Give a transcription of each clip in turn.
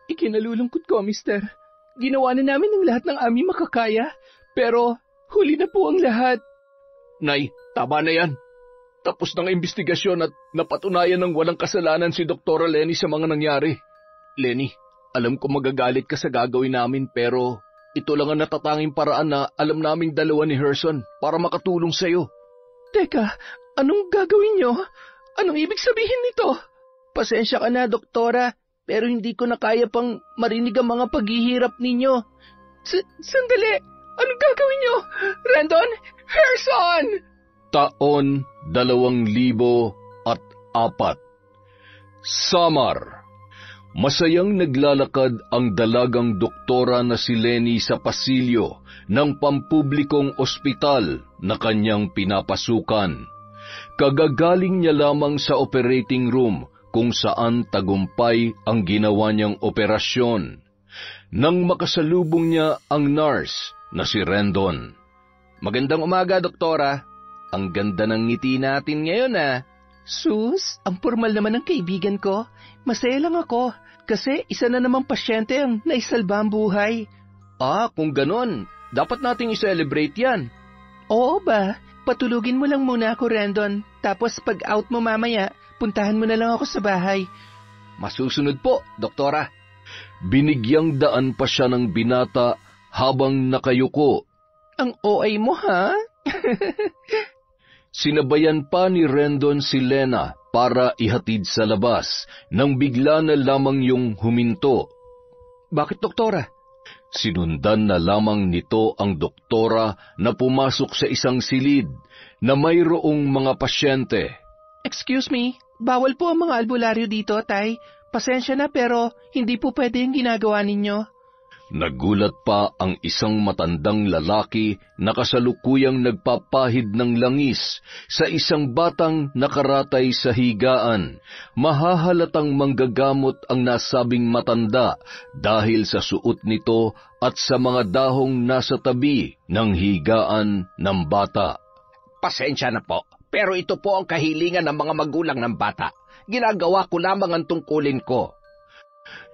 Ikinalulungkot ko, mister. Ginawa na namin ang lahat ng aming makakaya, pero huli na po ang lahat. Nay, tama na yan. Tapos ng investigasyon at napatunayan ng walang kasalanan si Dr. Lenny sa mga nangyari. Lenny, alam ko magagalit ka sa gagawin namin pero ito lang ang natatanging paraan na alam naming dalawa ni Herson para makatulong sa'yo. Teka, anong gagawin nyo? Anong ibig sabihin nito? Pasensya ka na, doktora, pero hindi ko na kaya pang marinig ang mga paghihirap ninyo. Sandali! Anong gagawin nyo? Rendon! Herson! Taon 2004. Samar. Masayang naglalakad ang dalagang doktora na si Lenny sa pasilyo ng pampublikong ospital na kanyang pinapasukan. Kagagaling niya lamang sa operating room kung saan tagumpay ang ginawa niyang operasyon. Nang makasalubong niya ang nurse na si Rendon. Magandang umaga, doktora. Ang ganda ng ngiti natin ngayon, ah. Sus, ang formal naman ng kaibigan ko. Masaya lang ako kasi isa na namang pasyente ang naisalba ang buhay. Kung ganon, dapat nating i-celebrate yan. Oo ba? Patulugin mo lang muna ako, Rendon. Tapos pag out mo mamaya, puntahan mo na lang ako sa bahay. Masusunod po, doktora. Binigyang daan pa siya ng binata habang nakayuko. Ang OA mo, ha? Sinabayan pa ni Rendon si Lena para ihatid sa labas nang bigla na lamang yung huminto. Bakit, doktora? Sinundan na lamang nito ang doktora na pumasok sa isang silid na mayroong mga pasyente. Excuse me, bawal po ang mga albularyo dito, Tay. Pasensya na pero hindi po pwede yung ginagawa ninyo. Nagulat pa ang isang matandang lalaki na kasalukuyang nagpapahid ng langis sa isang batang nakaratay sa higaan. Mahahalatang manggagamot ang nasabing matanda dahil sa suot nito at sa mga dahong nasa tabi ng higaan ng bata. Pasensya na po, pero ito po ang kahilingan ng mga magulang ng bata. Ginagawa ko lamang ang tungkulin ko.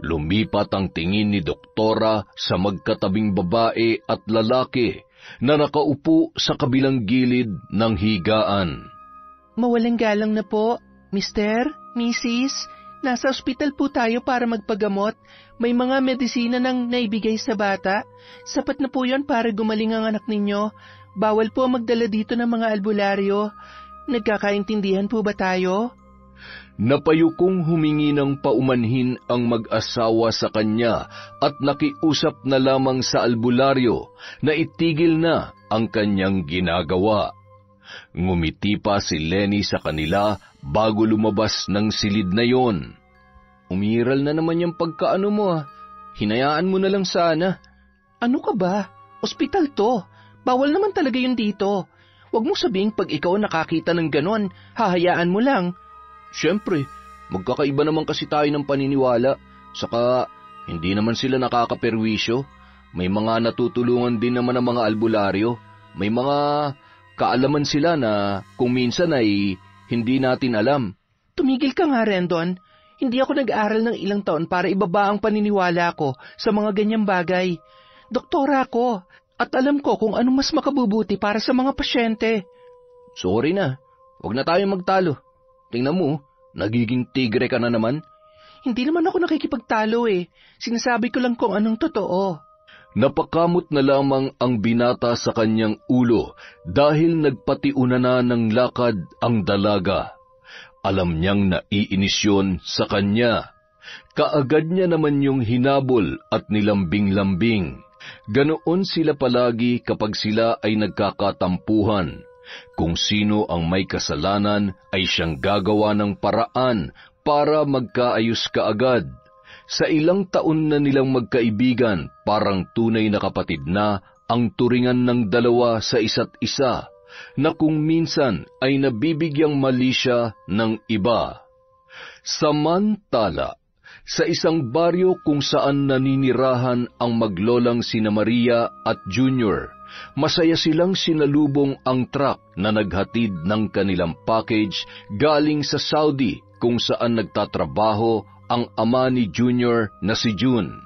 Lumipat ang tingin ni doktora sa magkatabing babae at lalaki na nakaupo sa kabilang gilid ng higaan. Mawalang galang na po, Mister, Mrs. Nasa ospital po tayo para magpagamot. May mga medisina nang naibigay sa bata. Sapat na po yon para gumaling ang anak ninyo. Bawal po magdala dito ng mga albularyo. Nagkakaintindihan po ba tayo? Napayukong humingi ng paumanhin ang mag-asawa sa kanya at nakiusap na lamang sa albularyo na itigil na ang kanyang ginagawa. Ngumiti pa si Lenny sa kanila bago lumabas ng silid na yon. Umiral na naman yung pagkaano mo, ah. Hinayaan mo na lang sana. Ano ka ba? Ospital to. Bawal naman talaga yun dito. Huwag mo sabihing pag ikaw nakakita ng ganon, hahayaan mo lang. Siyempre, magkakaiba naman kasi tayo ng paniniwala, saka hindi naman sila nakakaperwisyo. May mga natutulungan din naman ang mga albularyo. May mga kaalaman sila na kung minsan ay hindi natin alam. Tumigil ka nga, Rendon. Hindi ako nag-aral ng ilang taon para ibaba ang paniniwala ko sa mga ganyang bagay. Doktora ako, at alam ko kung ano mas makabubuti para sa mga pasyente. Sorry na, huwag na tayo magtalo. Tingnan mo, nagiging tigre ka na naman. Hindi naman ako nakikipagtalo eh. Sinasabi ko lang kung anong totoo. Napakamot na lamang ang binata sa kanyang ulo dahil nagpatiuna na ng lakad ang dalaga. Alam niyang naiinis yun sa kanya. Kaagad niya naman yung hinabol at nilambing-lambing. Ganoon sila palagi kapag sila ay nagkakatampuhan. Kung sino ang may kasalanan ay siyang gagawa ng paraan para magkaayos kaagad. Sa ilang taon na nilang magkaibigan, parang tunay na kapatid na ang turingan ng dalawa sa isa't isa, na kung minsan ay nabibigyang mali siya ng iba. Samantala, sa isang baryo kung saan naninirahan ang maglolang sina Maria at Junior, masaya silang sinalubong ang truck na naghatid ng kanilang package galing sa Saudi kung saan nagtatrabaho ang ama ni Junior na si June.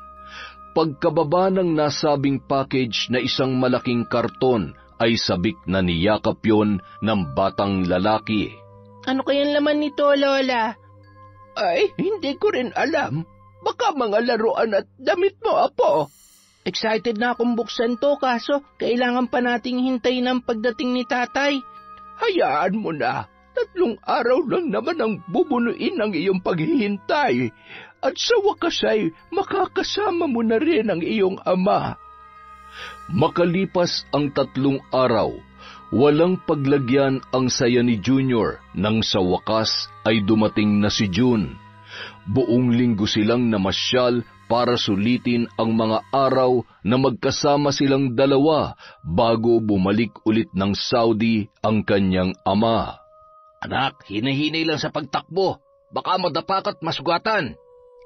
Pagkababa ng nasabing package na isang malaking karton ay sabik na niyakap yon ng batang lalaki. Ano kayang laman nito, Lola? Ay, hindi ko rin alam. Baka mga laruan at damit mo, Apo. Excited na akong buksan to, kaso kailangan pa nating hintayin ang pagdating ni Tatay. Hayaan mo na. 3 araw lang naman ang bubunuin ng iyong paghihintay. At sa wakas ay makakasama mo na rin ang iyong ama. Makalipas ang 3 araw, walang paglagyan ang saya ni Junior nang sa wakas ay dumating na si June. Buong linggo silang namasyal para sulitin ang mga araw na magkasama silang dalawa bago bumalik ulit ng Saudi ang kanyang ama. Anak, hinahinay lang sa pagtakbo. Baka madapak at masugatan.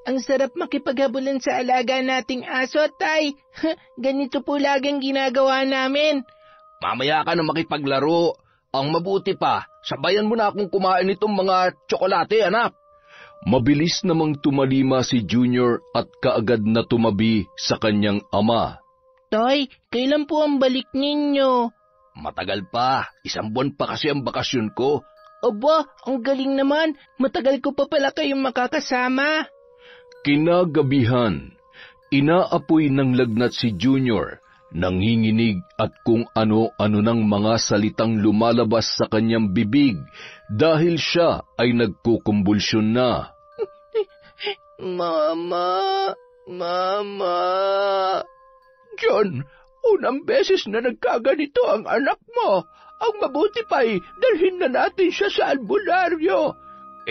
Ang sarap makipaghabulan sa alaga nating aso, Tay. Ganito po laging ginagawa namin. Mamaya ka na makipaglaro. Ang mabuti pa, sabayan mo na akong kumain itong mga tsokolate, anak. Mabilis namang tumalima si Junior at kaagad na tumabi sa kanyang ama. Tay, kailan po ang balik ninyo? Matagal pa. 1 buwan pa kasi ang bakasyon ko. Aba, ang galing naman. Matagal ko pa pala kayong makakasama. Kinagabihan, inaapoy ng lagnat si Junior, nanginginig at kung ano-ano ng mga salitang lumalabas sa kanyang bibig dahil siya ay nagkukumbulsyon na. Mama, Mama. John, unang beses na nagkaganito ang anak mo. Ang mabuti pa'y dalhin na natin siya sa albularyo.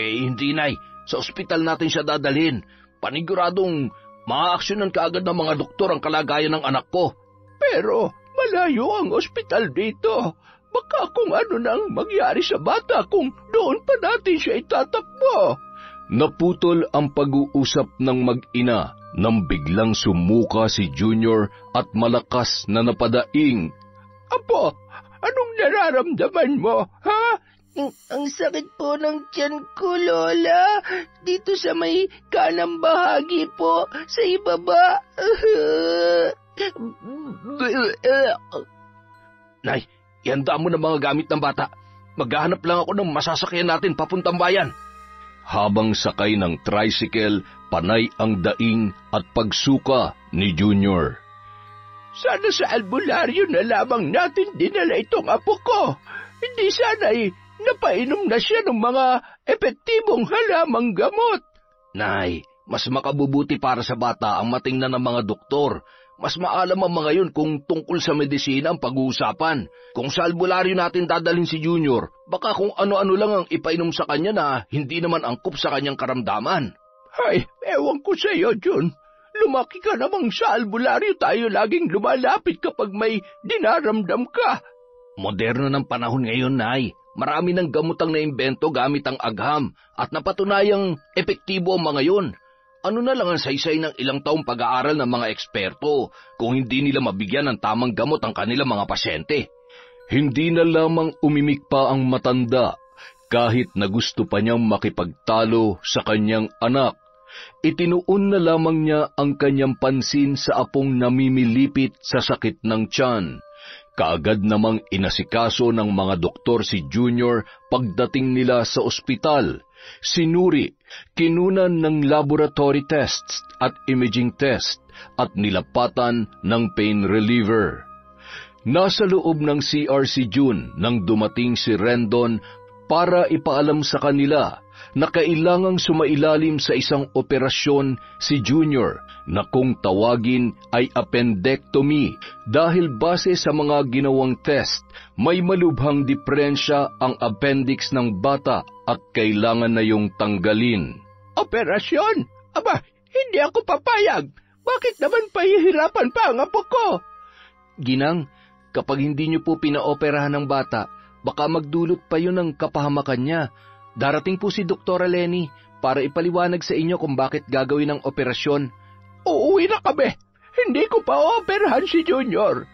Hindi, Nay. Sa ospital natin siya dadalhin. Paniguradong maaaksyonan kaagad ng mga doktor ang kalagayan ng anak ko. Pero malayo ang ospital dito. Baka kung ano nang magyari sa bata kung doon pa natin siya itatakbo. Naputol ang pag-uusap ng mag-ina nang biglang sumuka si Junior at malakas na napadaing. Apo, anong nararamdaman mo, ha? Ang sakit po ng tiyan ko, Lola. Dito sa may kanang bahagi po, sa ibaba. Nay, ihanda mo na mga gamit ng bata. Maghahanap lang ako ng masasakyan natin papuntang bayan. Habang sakay ng tricycle, panay ang daing at pagsuka ni Junior. Sana sa albularyo na lamang natin dinala itong apo ko. Hindi sana'y napainom na siya ng mga epektibong halamang gamot. Nay, mas makabubuti para sa bata ang matingnan ng mga doktor. Mas maalam ang mga yun kung tungkol sa medisina ang pag-uusapan. Kung sa albularyo natin dadalhin si Junior, baka kung ano-ano lang ang ipainom sa kanya na hindi naman angkop sa kanyang karamdaman. Ay, ewan ko sa iyo, Jun. Lumaki ka namang sa albularyo tayo laging lumalapit kapag may dinaramdam ka. Moderno ng panahon ngayon, Nay. Marami ng gamotang naimbento gamit ang agham at napatunayang epektibo ang mga yun. Ano na lang ang saysay ng ilang taong pag-aaral ng mga eksperto kung hindi nila mabigyan ng tamang gamot ang kanilang mga pasyente. Hindi na lamang umimik pa ang matanda kahit na gusto pa niyang makipagtalo sa kanyang anak. Itinuon na lamang niya ang kanyang pansin sa apong namimilipit sa sakit ng tiyan. Kaagad namang inasikaso ng mga doktor si Junior pagdating nila sa ospital. Sinuri, kinunan ng laboratory tests at imaging test at nilapatan ng pain reliever. Nasa loob ng CR si June nang dumating si Rendon para ipaalam sa kanila na kailangang sumailalim sa isang operasyon si Junior na kung tawagin ay appendectomy dahil base sa mga ginawang test, may malubhang diferensya ang appendix ng bata at kailangan na yung tanggalin. Operasyon? Aba, hindi ako papayag. Bakit naman pahihirapan pa ang apo ko? Ginang, kapag hindi niyo po pinaoperahan ng bata, baka magdulot pa yun ng kapahamakan niya. Darating po si Dr. Lenny para ipaliwanag sa inyo kung bakit gagawin ang operasyon. Uuwi na kami. Hindi ko pa operahan si Junior.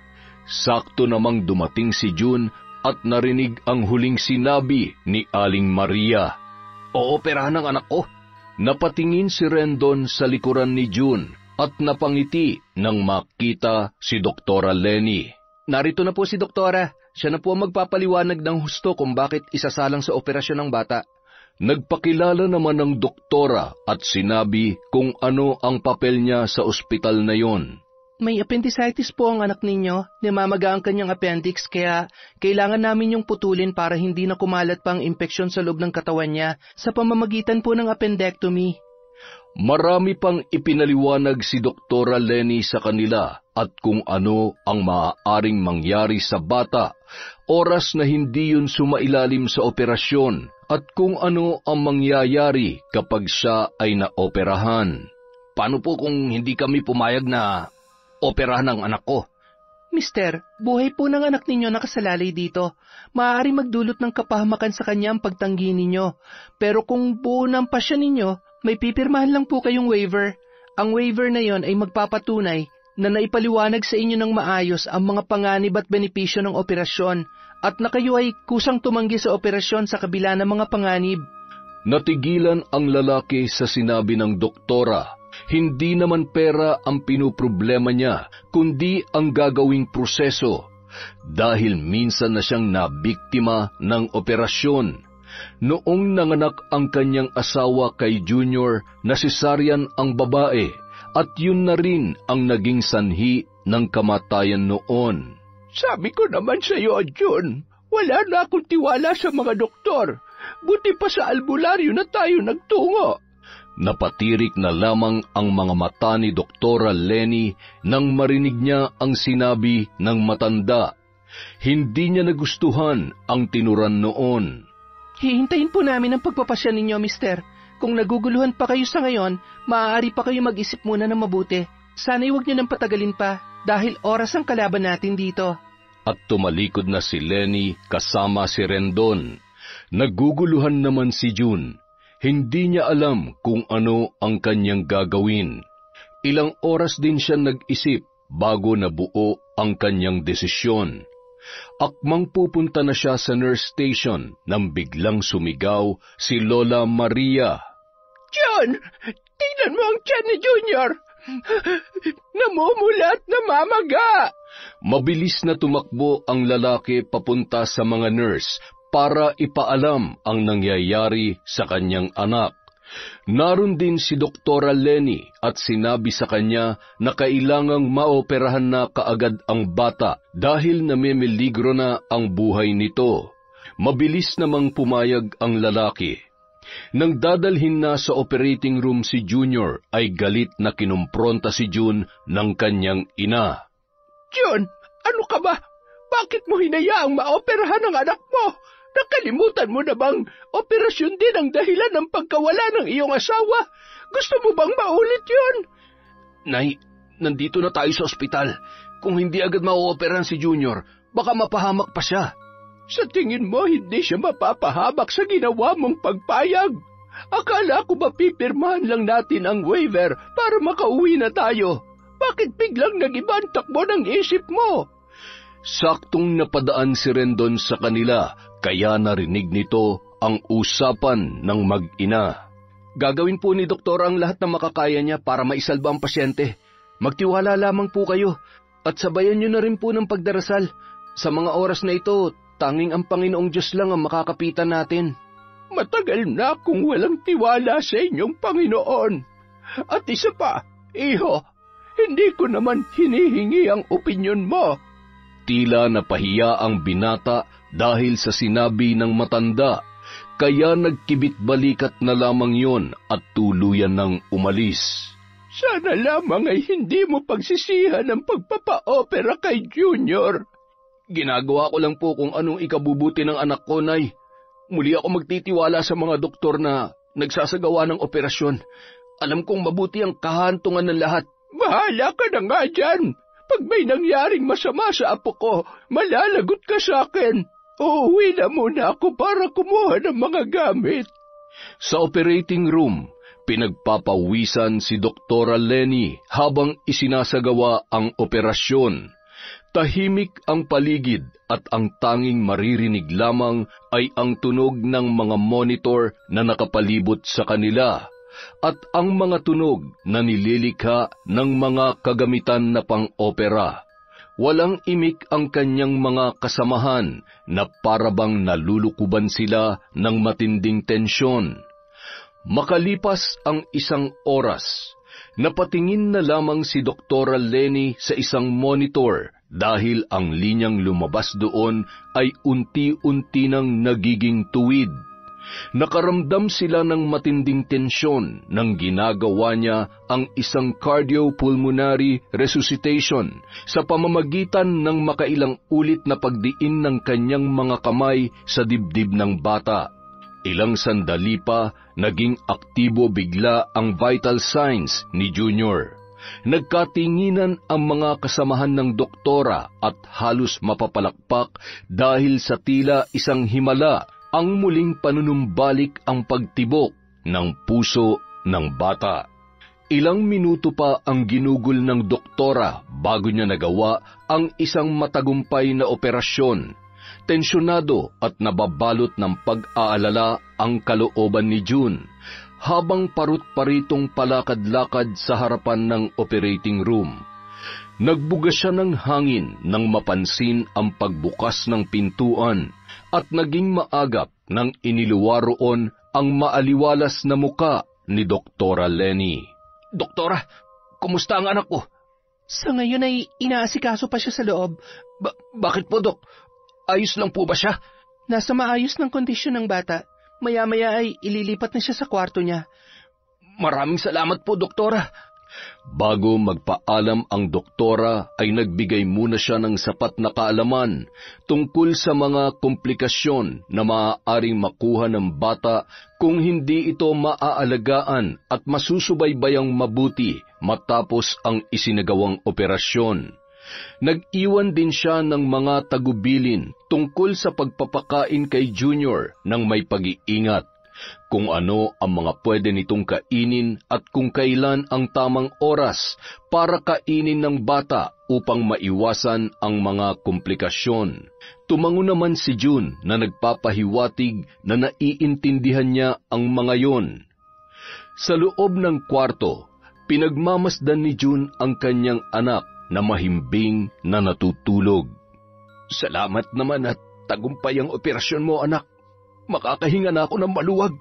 Sakto namang dumating si June at narinig ang huling sinabi ni Aling Maria. Ooperahan ng anak ko? Napatingin si Rendon sa likuran ni June at napangiti nang makita si Doktora Lenny. Narito na po si Doktora. Siya na po ang magpapaliwanag ng husto kung bakit isasalang sa operasyon ng bata. Nagpakilala naman ng doktora at sinabi kung ano ang papel niya sa ospital na yon. May appendicitis po ang anak ninyo. Namamaga ang kanyang appendix kaya kailangan namin yung putulin para hindi na kumalat pa ang impeksyon sa loob ng katawan niya sa pamamagitan po ng appendectomy. Marami pang ipinaliwanag si Doktora Lenny sa kanila at kung ano ang maaaring mangyari sa bata, oras na hindi yun sumailalim sa operasyon at kung ano ang mangyayari kapag siya ay naoperahan. Paano po kung hindi kami pumayag na operahan ang anak ko? Mister, buhay po ng anak ninyo nakasalalay dito. Maaari magdulot ng kapahamakan sa kanya ang pagtanggi ninyo. Pero kung buo ng pasya ninyo, may pipirmahan lang po kayong waiver. Ang waiver na yon ay magpapatunay na naipaliwanag sa inyo ng maayos ang mga panganib at benepisyo ng operasyon at na kayo ay kusang tumanggi sa operasyon sa kabila ng mga panganib. Natigilan ang lalaki sa sinabi ng doktora. Hindi naman pera ang pinuproblema niya, kundi ang gagawing proseso. Dahil minsan na siyang nabiktima ng operasyon. Noong nanganak ang kanyang asawa kay Junior, na cesarean ang babae, at yun na rin ang naging sanhi ng kamatayan noon. Sabi ko naman sa iyo, June, wala na akong tiwala sa mga doktor. Buti pa sa albularyo na tayo nagtungo. Napatirik na lamang ang mga mata ni Doktora Lenny nang marinig niya ang sinabi ng matanda. Hindi niya nagustuhan ang tinuran noon. Hihintayin po namin ang pagpapasya ninyo, mister. Kung naguguluhan pa kayo sa ngayon, maaari pa kayo mag-isip muna ng mabuti. Sana'y huwag niyo nang patagalin pa, dahil oras ang kalaban natin dito. At tumalikod na si Lenny kasama si Rendon. Naguguluhan naman si June. Hindi niya alam kung ano ang kanyang gagawin. Ilang oras din siya nag-isip bago nabuo ang kanyang desisyon. Akmang pupunta na siya sa nurse station nang biglang sumigaw si Lola Maria. John, tingnan mo ang tiyan ni Junior. Namumula at namamaga. Mabilis na tumakbo ang lalaki papunta sa mga nurse para ipaalam ang nangyayari sa kanyang anak. Naroon din si Doktora Lenny at sinabi sa kanya na kailangang maoperahan na kaagad ang bata dahil namimiligro na ang buhay nito. Mabilis namang pumayag ang lalaki. Nang dadalhin na sa operating room si Junior ay galit na kinumpronta si June ng kanyang ina. June, ano ka ba? Bakit mo hinayaang maoperahan ang anak mo? Nakalimutan mo na bang operasyon din ang dahilan ng pagkawala ng iyong asawa? Gusto mo bang maulit yun? Nay, nandito na tayo sa ospital. Kung hindi agad mauoperahan si Junior, baka mapahamak pa siya. Sa tingin mo, hindi siya mapapahamak sa ginawa mong pagpayag? Akala ko ba pipirmahan lang natin ang waiver para makauwi na tayo? Bakit biglang nag-iba ang takbo ng isip mo? Saktong napadaan si Rendon sa kanila, kaya narinig nito ang usapan ng mag-ina. Gagawin po ni Doktor ang lahat na makakaya niya para maisalba ang pasyente. Magtiwala lamang po kayo at sabayan niyo na rin po ng pagdarasal. Sa mga oras na ito, tanging ang Panginoong Diyos lang ang makakapitan natin. Matagal na akong walang tiwala sa inyong Panginoon. At isa pa, iho, hindi ko naman hinihingi ang opinyon mo. Tila napahiya ang binata dahil sa sinabi ng matanda, kaya nagkibit-balikat na lamang yon at tuluyan ng umalis. Sana lamang ay hindi mo pagsisihan ang pagpapa-opera kay Junior. Ginagawa ko lang po kung anong ikabubuti ng anak ko, Nay. Muli ako magtitiwala sa mga doktor na nagsasagawa ng operasyon. Alam kong mabuti ang kahantungan ng lahat. Bahala ka na nga dyan. Pag may nangyaring masama sa apo ko, malalagot ka sa akin. Uuwi na muna ako para kumuha ng mga gamit. Sa operating room, pinagpapawisan si Doktora Lenny habang isinasagawa ang operasyon. Tahimik ang paligid at ang tanging maririnig lamang ay ang tunog ng mga monitor na nakapalibot sa kanila. at ang mga tunog na nililikha ng mga kagamitan na pang-opera. Walang imik ang kanyang mga kasamahan na parabang nalulukuban sila ng matinding tensyon. Makalipas ang 1 oras, napatingin na lamang si Dr. Lenny sa isang monitor dahil ang linyang lumabas doon ay unti-unti nang nagiging tuwid. Nakaramdam sila ng matinding tensyon nang ginagawa niya ang isang cardiopulmonary resuscitation sa pamamagitan ng makailang ulit na pagdiin ng kanyang mga kamay sa dibdib ng bata. Ilang sandali pa, naging aktibo bigla ang vital signs ni Junior. Nagkatinginan ang mga kasamahan ng doktora at halos mapapalakpak dahil sa tila isang himala ang muling panunumbalik ang pagtibok ng puso ng bata. Ilang minuto pa ang ginugol ng doktora bago niya nagawa ang isang matagumpay na operasyon. Tensyonado at nababalot ng pag-aalala ang kalooban ni June habang parut-paritong palakad-lakad sa harapan ng operating room. Nagbuga siya ng hangin nang mapansin ang pagbukas ng pintuan at naging maagap nang iniluwa roon ang maaliwalas na muka ni Doktora Lenny. "Doktora, kumusta ang anak ko?" Sa ngayon ay inaasikaso pa siya sa loob. Bakit po, Dok? Ayos lang po ba siya? Nasa maayos ng kondisyon ng bata. Maya-maya ay ililipat na siya sa kwarto niya. Maraming salamat po, Doktora. Bago magpaalam ang doktora ay nagbigay muna siya ng sapat na kaalaman tungkol sa mga komplikasyon na maaaring makuha ng bata kung hindi ito maaalagaan at masusubaybayang mabuti matapos ang isinagawang operasyon. Nag-iwan din siya ng mga tagubilin tungkol sa pagpapakain kay Junior ng may pag-iingat, kung ano ang mga pwede nitong kainin at kung kailan ang tamang oras para kainin ng bata upang maiwasan ang mga komplikasyon. Tumango naman si June na nagpapahiwatig na naiintindihan niya ang mga yon. Sa loob ng kwarto, pinagmamasdan ni June ang kanyang anak na mahimbing na natutulog. "Salamat naman at tagumpay ang operasyon mo, anak. Makakahinga na ako ng maluwag."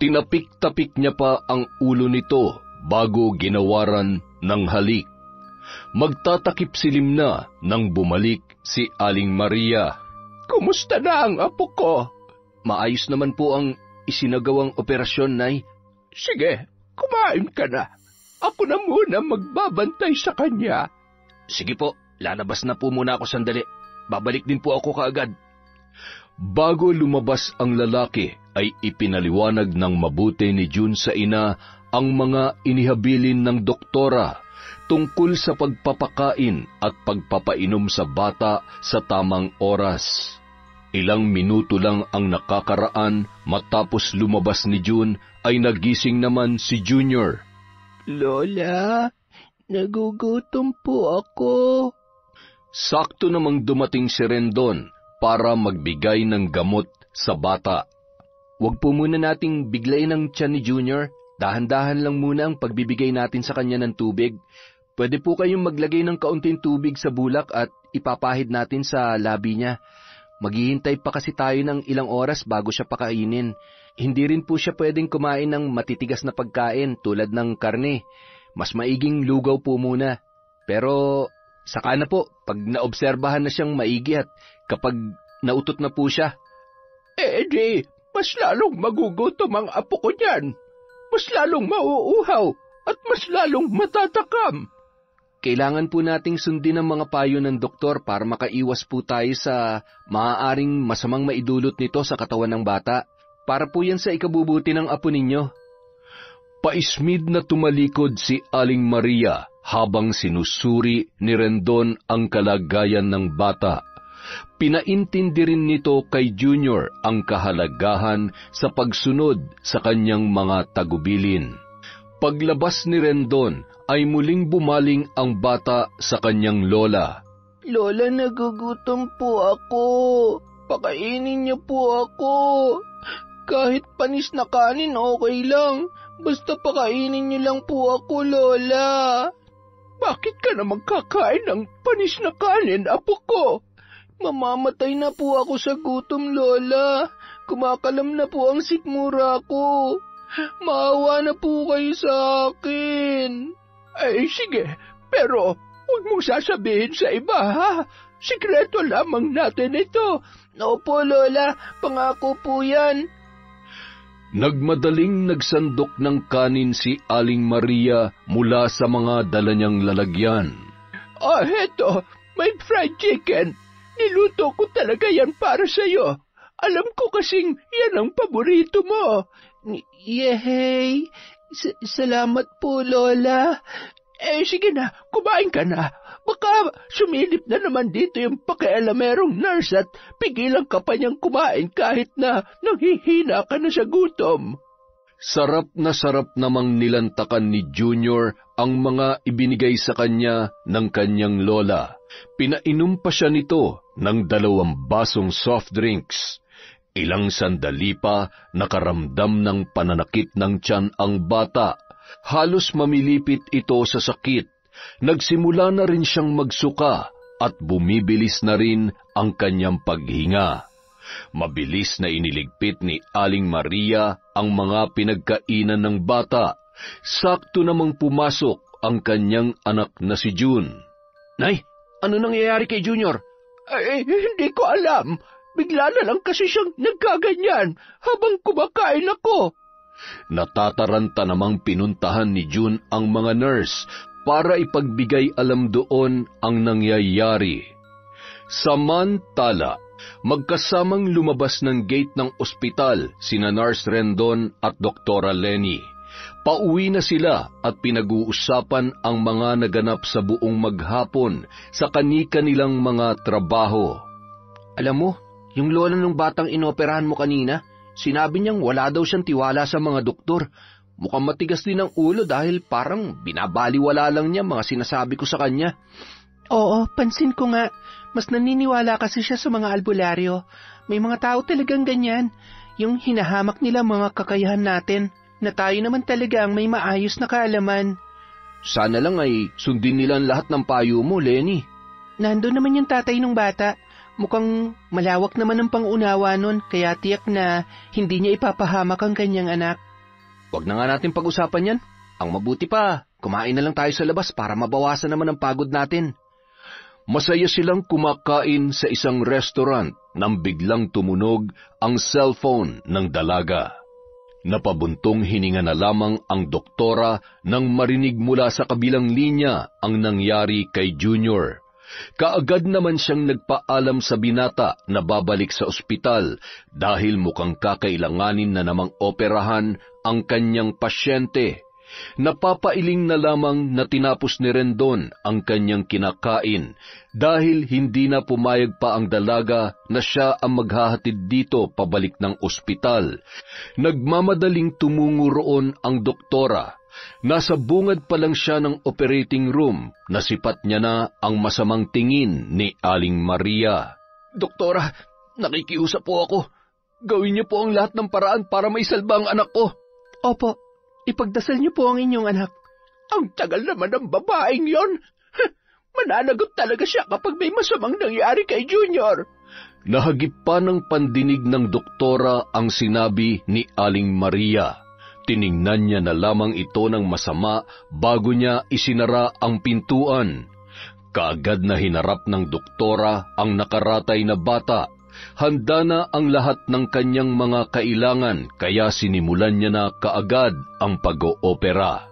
Tinapik-tapik niya pa ang ulo nito bago ginawaran ng halik. Magtatakip silim na nang bumalik si Aling Maria. "Kumusta na ang apo ko?" "Maayos naman po ang isinagawang operasyon, Nay." "Sige, kumain ka na. Ako na muna magbabantay sa kanya." "Sige po, lalabas na po muna ako sandali. Babalik din po ako kaagad." Bago lumabas ang lalaki, ay ipinaliwanag ng mabuti ni June sa ina ang mga inihabilin ng doktora tungkol sa pagpapakain at pagpapainom sa bata sa tamang oras. Ilang minuto lang ang nakakaraan matapos lumabas ni June ay nagising naman si Junior. "Lola, nagugutom po ako." Sakto namang dumating si Rendon para magbigay ng gamot sa bata. "Huwag po muna nating biglayin ang tiyan ni Junior. Dahan-dahan lang muna ang pagbibigay natin sa kanya ng tubig. Pwede po kayong maglagay ng kaunting tubig sa bulak at ipapahid natin sa labi niya. Maghihintay pa kasi tayo ng ilang oras bago siya pakainin. Hindi rin po siya pwedeng kumain ng matitigas na pagkain tulad ng karne. Mas maiging lugaw po muna. Pero saka na po pag naobserbahan na siyang maigi at kapag nautot na po siya." Di, mas lalong magugutom ang apo ko niyan. Mas lalong mauuhaw at mas lalong matatakam." Kailangan po nating sundin ang mga payo ng doktor para makaiwas po tayo sa maaaring masamang maidulot nito sa katawan ng bata. Para po yan sa ikabubuti ng apo ninyo. Paismid na tumalikod si Aling Maria habang sinusuri ni Rendon ang kalagayan ng bata. Pinaintindi rin nito kay Junior ang kahalagahan sa pagsunod sa kanyang mga tagubilin. Paglabas ni Rendon ay muling bumaling ang bata sa kanyang lola. "Lola, nagugutom po ako. Pakainin niyo po ako." Kahit panis na kanin, okay lang. Basta pakainin niyo lang po ako, Lola. Bakit ka naman kakain ng panis na kanin, apo ko? Mamamatay na po ako sa gutom, Lola. Kumakalam na po ang sikmura ko. Maawa na po kayo sa akin. Ay, sige, pero huwag mong sasabihin sa iba, ha? Sikreto lamang natin ito. Opo, Lola. Pangako po yan. Nagmadaling nagsandok ng kanin si Aling Maria mula sa mga dala niyang lalagyan. Heto, may fried chicken. Niluto ko talaga yan para sa'yo. Alam ko kasing yan ang paborito mo. Yehey! Salamat po, Lola. Sige na, kumain ka na. Baka sumilip na naman dito yung pakialamerong nurse at pigilan ka pa niyang kumain kahit na nanghihina ka na sa gutom. Sarap namang nilantakan ni Junior ang mga ibinigay sa kanya ng kanyang lola. Pinainom pa siya nito ng 2 basong soft drinks. Ilang sandali pa nakaramdam ng pananakit ng tiyan ang bata. Halos mamilipit ito sa sakit. Nagsimula na rin siyang magsuka at bumibilis na rin ang kanyang paghinga. Mabilis na iniligpit ni Aling Maria ang mga pinagkainan ng bata. Sakto namang pumasok ang kanyang anak na si June. Nay, ano nangyayari kay Junior? Hindi ko alam. Bigla na lang kasi siyang nagkaganyan habang kumakain ako. Natataranta namang pinuntahan ni June ang mga nurse para ipagbigay alam doon ang nangyayari. Samantala, magkasamang lumabas ng gate ng ospital sina Nurse Rendon at Doktora Lenny. Pauwi na sila at pinag-uusapan ang mga naganap sa buong maghapon sa kani-kanilang mga trabaho. Alam mo, yung lola ng batang inoperahan mo kanina, sinabi niyang wala daw siyang tiwala sa mga doktor. Mukhang matigas din ang ulo dahil parang binabaliwala lang niya mga sinasabi ko sa kanya. Oo, pansin ko nga. Mas naniniwala kasi siya sa mga albularyo. May mga tao talagang ganyan. Yung hinahamak nila mga kakayahan natin, na tayo naman talaga ang may maayos na kaalaman. Sana lang ay sundin nila ang lahat ng payo mo, Lenny. Nandun naman yung tatay ng bata. Mukhang malawak naman ang pangunawa nun, kaya tiyak na hindi niya ipapahamak ang kanyang anak. Huwag na nga natin pag-usapan yan. Ang mabuti pa, kumain na lang tayo sa labas para mabawasan naman ang pagod natin. Masaya silang kumakain sa isang restaurant nang biglang tumunog ang cellphone ng dalaga. Napabuntong hininga na lamang ang doktora nang marinig mula sa kabilang linya ang nangyari kay Junior. Kaagad naman siyang nagpaalam sa binata na babalik sa ospital dahil mukhang kakailanganin na namang operahan ang kanyang pasyente. Napapailing na lamang na tinapos ni Rendon ang kanyang kinakain dahil hindi na pumayag pa ang dalaga na siya ang maghahatid dito pabalik ng ospital. Nagmamadaling tumungo roon ang doktora. Nasa bungad pa lang siya ng operating room, nasipat niya na ang masamang tingin ni Aling Maria. Doktora, nakikiusap po ako. Gawin niyo po ang lahat ng paraan para maisalba ang anak ko. Opo, ipagdasal niyo po ang inyong anak. Ang tagal naman ng babaeng yon. Mananagot talaga siya kapag may masamang nangyari kay Junior. Nahagip pa ng pandinig ng doktora ang sinabi ni Aling Maria. Tiningnan niya na lamang ito ng masama bago niya isinara ang pintuan. Kaagad na hinarap ng doktora ang nakaratay na bata. Handa na ang lahat ng kanyang mga kailangan kaya sinimulan niya na kaagad ang pag-oopera.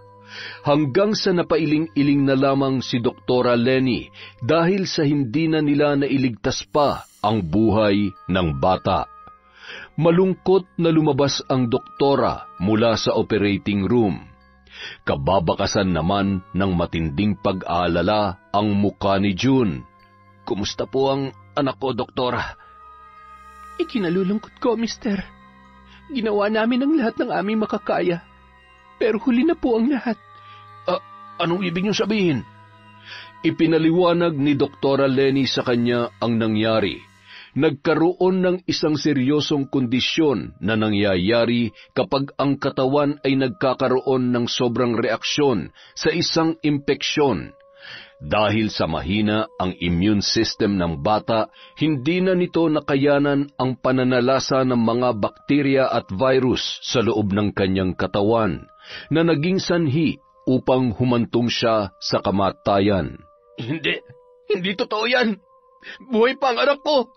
Hanggang sa napailing-iling na lamang si Doktora Lenny dahil sa hindi na nila nailigtas pa ang buhay ng bata. Malungkot na lumabas ang doktora mula sa operating room. Kababakasan naman ng matinding pag-aalala ang mukha ni June. Kumusta po ang anak ko, doktora? Ikinalulungkot ko, mister. Ginawa namin ang lahat ng aming makakaya. Pero huli na po ang lahat. Anong ibig niyong sabihin? Ipinaliwanag ni Doktora Lenny sa kanya ang nangyari. Nagkaroon ng isang seryosong kondisyon na nangyayari kapag ang katawan ay nagkakaroon ng sobrang reaksyon sa isang impeksyon. Dahil sa mahina ang immune system ng bata, hindi na nito nakayanan ang pananalasa ng mga bakterya at virus sa loob ng kanyang katawan, na naging sanhi upang humantong siya sa kamatayan. Hindi totoo yan. Buhay pa ang anak ko.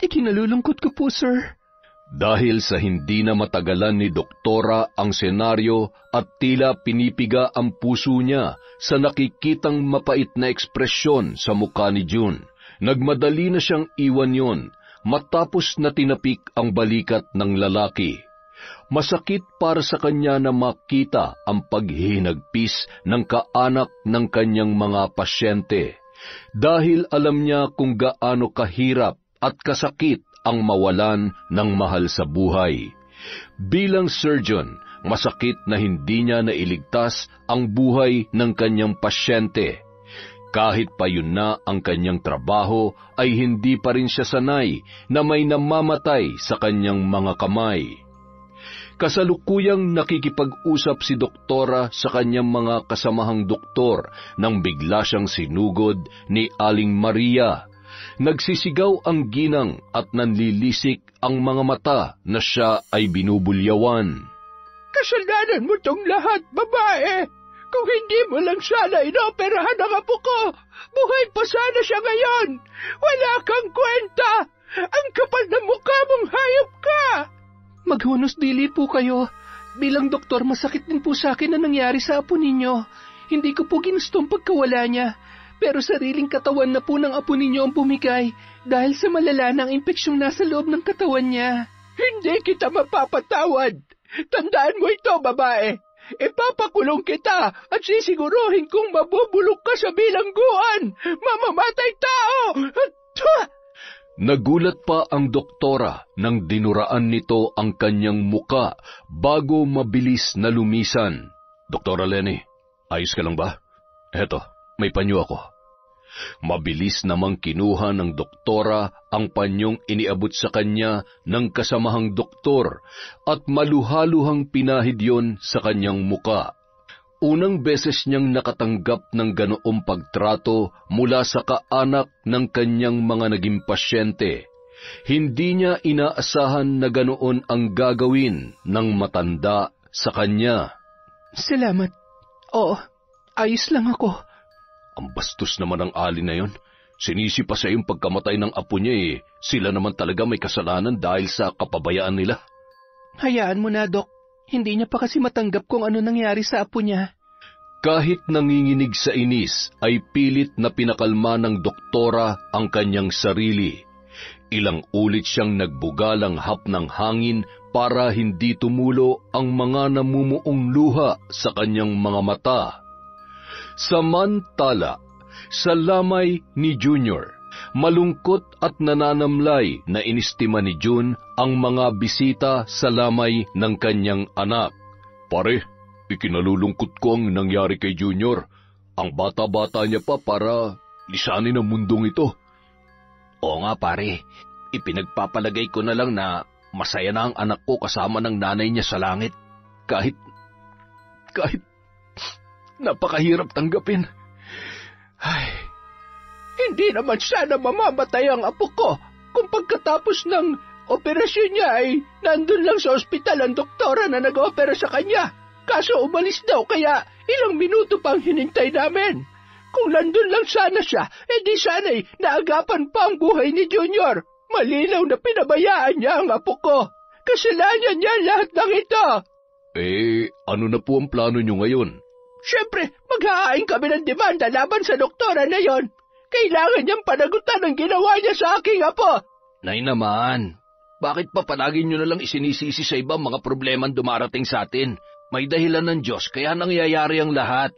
Ikinalulungkot ko po, sir. Dahil sa hindi na matagalan ni Doktora ang senaryo at tila pinipiga ang puso niya sa nakikitang mapait na ekspresyon sa mukha ni June, nagmadali na siyang iwan yon matapos na tinapik ang balikat ng lalaki. Masakit para sa kanya na makita ang paghihinagpis ng kaanak ng kanyang mga pasyente, dahil alam niya kung gaano kahirap at kasakit ang mawalan ng mahal sa buhay. Bilang surgeon, masakit na hindi niya nailigtas ang buhay ng kanyang pasyente. Kahit pa yun na ang kanyang trabaho, ay hindi pa rin siya sanay na may namamatay sa kanyang mga kamay. Kasalukuyang nakikipag-usap si Doktora sa kanyang mga kasamahang doktor nang bigla siyang sinugod ni Aling Maria. Nagsisigaw ang ginang at nanlilisik ang mga mata na siya ay binubulyawan. Kasalanan mo tong lahat, babae. Kung hindi mo lang sana inoperahan ang apo ko, buhay pa sana siya ngayon. Wala kang kwenta. Ang kapal na mukha mong hayop ka. Maghunos dili po kayo. Bilang doktor, masakit din po sa akin na nangyari sa apo ninyo. Hindi ko po ginustong pagkawala niya. Pero sariling katawan na po ng apo ninyo ang bumigay dahil sa malala ng impeksyon nasa loob ng katawan niya. Hindi kita mapapatawad. Tandaan mo ito, babae. Ipapakulong kita at sisiguruhin kong mabubulok ka sa bilangguan. Mamamatay tao! Nagulat pa ang doktora nang dinuraan nito ang kanyang muka bago mabilis na lumisan. Doktora Lenny, ayos ka lang ba? Eto, may panyo ako. Mabilis namang kinuha ng doktora ang panyong iniabot sa kanya ng kasamahang doktor at maluhaluhang pinahid yon sa kanyang muka. Unang beses niyang nakatanggap ng ganoong pagtrato mula sa kaanak ng kanyang mga naging pasyente. Hindi niya inaasahan na ganoon ang gagawin ng matanda sa kanya. Salamat. Oo, ayos lang ako. Ang bastos naman ang alin na yon. Sinisi pa sa iyong pagkamatay ng apo niya eh. Sila naman talaga may kasalanan dahil sa kapabayaan nila. Hayaan mo na, Dok. Hindi niya pa kasi matanggap kung ano nangyari sa apo niya. Kahit nanginginig sa inis, ay pilit na pinakalma ng doktora ang kanyang sarili. Ilang ulit siyang nagbugalang hap ng hangin para hindi tumulo ang mga namumuong luha sa kanyang mga mata. Samantala, sa lamay ni Junior, malungkot at nananamlay na inistima ni June ang mga bisita sa lamay ng kanyang anak. Pare, ikinalulungkot ko ang nangyari kay Junior. Ang bata-bata niya pa para lisanin ang mundong ito. Oo nga pare, ipinagpapalagay ko na lang na masaya na ang anak ko kasama ng nanay niya sa langit. Kahit napakahirap tanggapin. Ay, hindi naman sana mamamatay ang apo ko kung pagkatapos ng operasyon niya ay nandun lang sa ospital ang doktora na nag-opera sa kanya. Kaso umalis daw kaya ilang minuto pang hinintay namin. Kung nandun lang sana siya, edi sana'y naagapan pa ang buhay ni Junior. Malinaw na pinabayaan niya ang apo ko. Kasalanan niya lahat ng ito. Ano na po ang plano niyo ngayon? Siyempre, maghahain kami ng demanda laban sa doktora na yon. Kailangan niyang panagutan ang ginawa niya sa aking apo. Nay naman, bakit pa palagi niyo na lang isinisisi sa iba mga problemang dumarating sa atin? May dahilan ng Diyos kaya nangyayari ang lahat.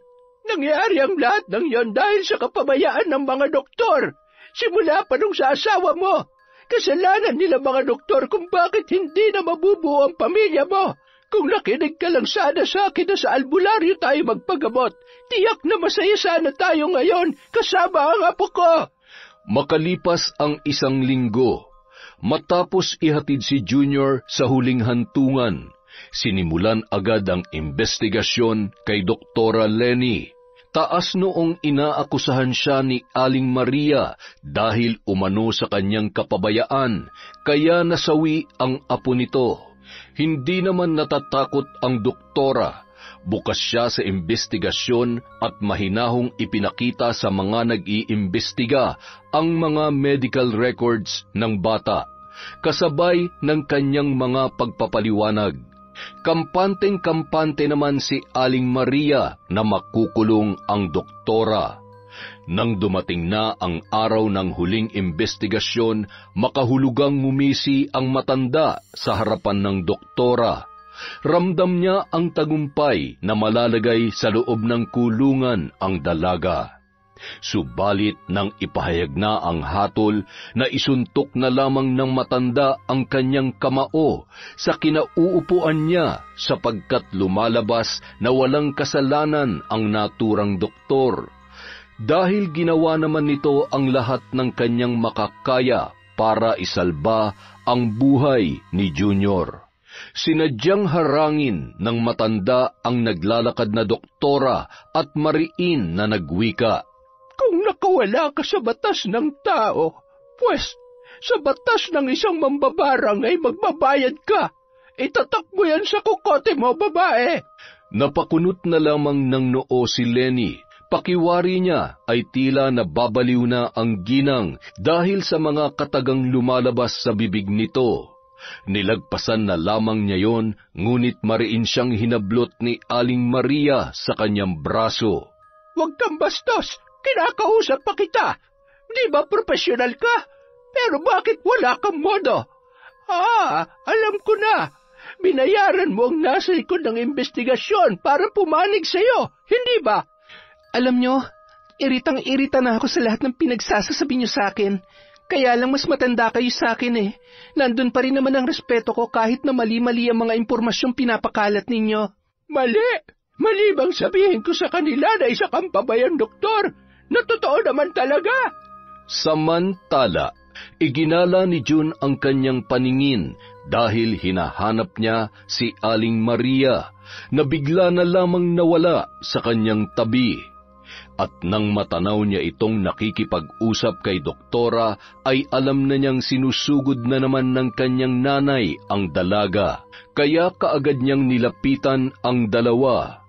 Nangyayari ang lahat ng yon dahil sa kapabayaan ng mga doktor. Simula pa nung sa asawa mo. Kasalanan nila mga doktor kung bakit hindi na mabubuo ang pamilya mo. Kung nakinig ka lang sana sa akin na sa albularyo tayo magpagamot, tiyak na masaya sana tayo ngayon kasama ang apo ko. Makalipas ang 1 linggo, matapos ihatid si Junior sa huling hantungan, sinimulan agad ang investigasyon kay Doktora Lenny. Taas noong inaakusahan siya ni Aling Maria dahil umano sa kanyang kapabayaan, kaya nasawi ang apo nito. Hindi naman natatakot ang doktora. Bukas siya sa investigasyon at mahinahong ipinakita sa mga nag-iimbestiga ang mga medical records ng bata, kasabay ng kanyang mga pagpapaliwanag. Kampanteng-kampante naman si Aling Maria na makukulong ang doktora. Nang dumating na ang araw ng huling investigasyon, makahulugang ngumisi ang matanda sa harapan ng doktora. Ramdam niya ang tagumpay na malalagay sa loob ng kulungan ang dalaga. Subalit nang ipahayag na ang hatol, na isuntok na lamang ng matanda ang kanyang kamao sa kinauupuan niya sapagkat lumalabas na walang kasalanan ang naturang doktor. Dahil ginawa naman nito ang lahat ng kanyang makakaya para isalba ang buhay ni Junior. Sinadyang harangin ng matanda ang naglalakad na doktora at mariin na nagwika. Kung nakawala ka sa batas ng tao, pues sa batas ng isang mambabarang ay magbabayad ka. Itatak mo yan sa kukote mo, babae. Napakunot na lamang ng noo si Lenny. Pakiwari niya ay tila nababaliw na ang ginang dahil sa mga katagang lumalabas sa bibig nito. Nilagpasan na lamang niya yon, ngunit mariin siyang hinablot ni Aling Maria sa kanyang braso. Huwag kang bastos! Kinakausap pa kita! Di ba profesional ka? Pero bakit wala kang modo? Alam ko na! Binayaran mo ang nasa likod ng investigasyon para pumanig sa'yo, hindi ba? Alam nyo, iritang-irita na ako sa lahat ng pinagsasasabi nyo sa akin. Kaya lang mas matanda kayo sa akin eh. Nandun pa rin naman ang respeto ko kahit na mali-mali ang mga impormasyong pinapakalat ninyo. Mali! Mali bang sabihin ko sa kanila na isa kang pabayang doktor? Na totoo naman talaga? Samantala, iginala ni June ang kanyang paningin dahil hinahanap niya si Aling Maria na bigla na lamang nawala sa kanyang tabi. At nang matanaw niya itong nakikipag-usap kay doktora, ay alam na niyang sinusugod na naman ng kanyang nanay ang dalaga. Kaya kaagad niyang nilapitan ang dalawa.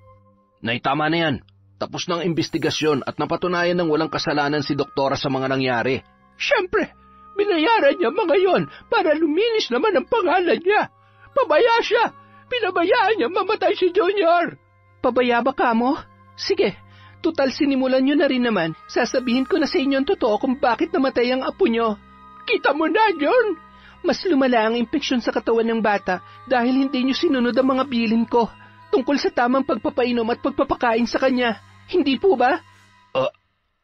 Nay, tama na yan. Tapos na ang investigasyon at napatunayan ng walang kasalanan si doktora sa mga nangyari. Siyempre, binayaran niya mga yon para luminis naman ang pangalan niya. Pabaya siya. Pinabayaan niya mamatay si Junior. Pabaya ba ka mo? Sige. Tutal sinimulan nyo na rin naman. Sasabihin ko na sa inyo ang totoo kung bakit namatay ang apo nyo. Kita mo na, John! Mas lumala ang impeksyon sa katawan ng bata dahil hindi nyo sinunod ang mga bilin ko tungkol sa tamang pagpapainom at pagpapakain sa kanya. Hindi po ba?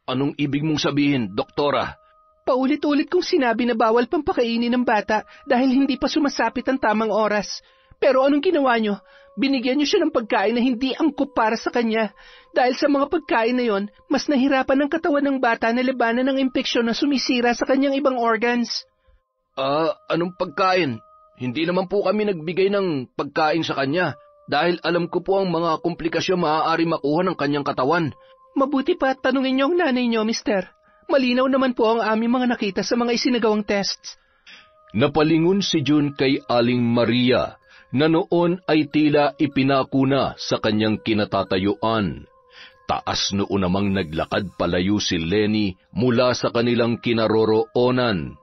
Anong ibig mong sabihin, doktora? Paulit-ulit kong sinabi na bawal pang pakainin ng bata dahil hindi pa sumasapit ang tamang oras. Pero anong ginawa nyo? Binigyan niyo siya ng pagkain na hindi angkop para sa kanya. Dahil sa mga pagkain na yon, mas nahirapan ang katawan ng bata na labanan ng impeksyon na sumisira sa kanyang ibang organs. Anong pagkain? Hindi naman po kami nagbigay ng pagkain sa kanya dahil alam ko po ang mga komplikasyon maaari makuha ng kanyang katawan. Mabuti pa at tanungin niyo ang nanay niyo, mister. Malinaw naman po ang aming mga nakita sa mga isinagawang tests. Napalingon si June kay Aling Maria na noon ay tila ipinako na sa kanyang kinatatayuan. Taas noon namang naglakad palayo si Lenny mula sa kanilang kinaroroonan.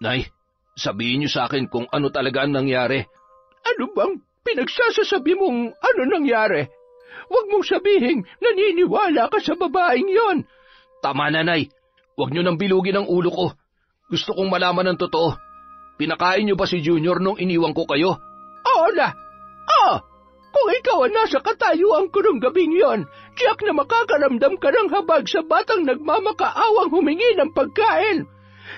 Nay, sabihin niyo sa akin kung ano talaga ang nangyari. Ano bang pinagsasasabi mong ano nangyari? Huwag mong sabihin naniniwala ka sa babaeng yon. Tama na, Nay. Huwag niyo nang bilugin ang ulo ko. Gusto kong malaman ang totoo. Pinakain niyo ba si Junior nung iniwan ko kayo? Oo na. Kung ikaw ang nasa katayuan ko ng gabing yon, tiyak na makakaramdam ka ng habag sa batang nagmamakaawang humingi ng pagkain.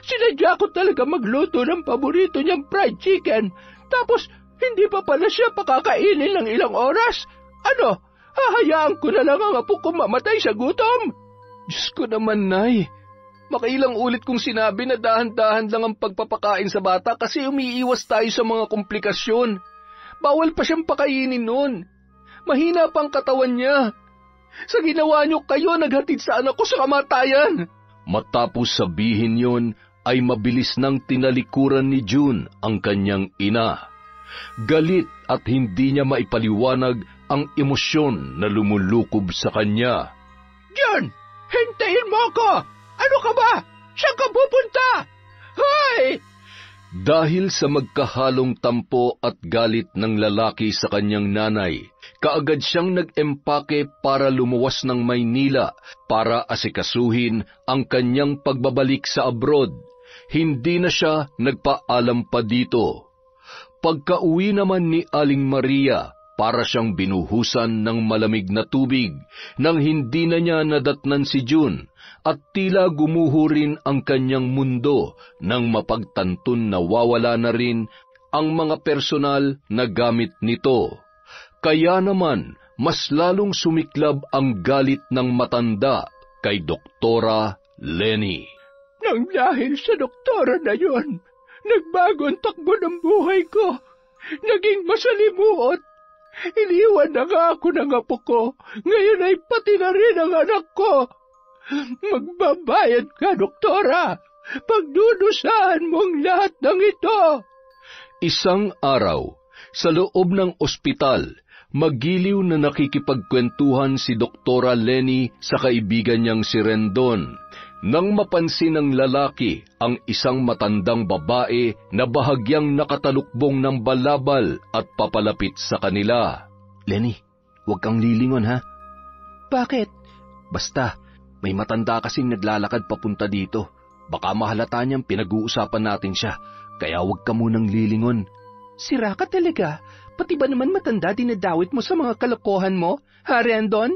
Sinadya ko talaga magluto ng paborito niyang fried chicken, tapos Hindi pa pala siya pakakainin ng ilang oras. Ano, hahayaan ko na lang ang apo ko mamatay sa gutom? Diyos ko naman, Nay. Makailang ulit kong sinabi na dahan-dahan lang ang pagpapakain sa bata kasi umiiwas tayo sa mga komplikasyon. Bawal pa siyang pakainin noon. Mahina pa ang katawan niya. Sa ginawa niyo, kayo naghatid sa anak ko sa kamatayan. Matapos sabihin yon, ay mabilis nang tinalikuran ni June ang kanyang ina. Galit at hindi niya maipaliwanag ang emosyon na lumulukob sa kanya. June, hintayin mo ako! Ano ka ba? Saan ka pupunta? Hoy! Dahil sa magkahalong tampo at galit ng lalaki sa kanyang nanay, kaagad siyang nag-empake para lumuwas ng Maynila para asikasuhin ang kanyang pagbabalik sa abroad. Hindi na siya nagpaalam pa dito. Pagka-uwi naman ni Aling Maria, para siyang binuhusan ng malamig na tubig nang hindi na niya nadatnan si June at tila gumuho rin ang kanyang mundo nang mapagtantun na wawala na rin ang mga personal na gamit nito. Kaya naman, mas lalong sumiklab ang galit ng matanda kay Doktora Lenny. Nang dahil sa doktora na yon, nagbago ang takbo ng buhay ko. Naging masalimuot. Iniwan na nga ako ng apo ko. Ngayon ay pati na rin ang anak ko. Magbabayad ka, doktora. Pagdudusahan mo ang lahat ng ito. Isang araw, sa loob ng ospital, magiliw na nakikipagkwentuhan si Doktora Lenny sa kaibigan niyang si Rendon. Nang mapansin ng lalaki ang isang matandang babae na bahagyang nakatalukbong ng balabal at papalapit sa kanila. Lenny, huwag kang lilingon ha. Bakit? Basta, may matanda kasing naglalakad papunta dito. Baka mahalata niyang pinag-uusapan natin siya, kaya huwag ka munang lilingon. Sira ka talaga. Pati ba naman matanda dinadawit mo sa mga kalokohan mo, ha, Rendon?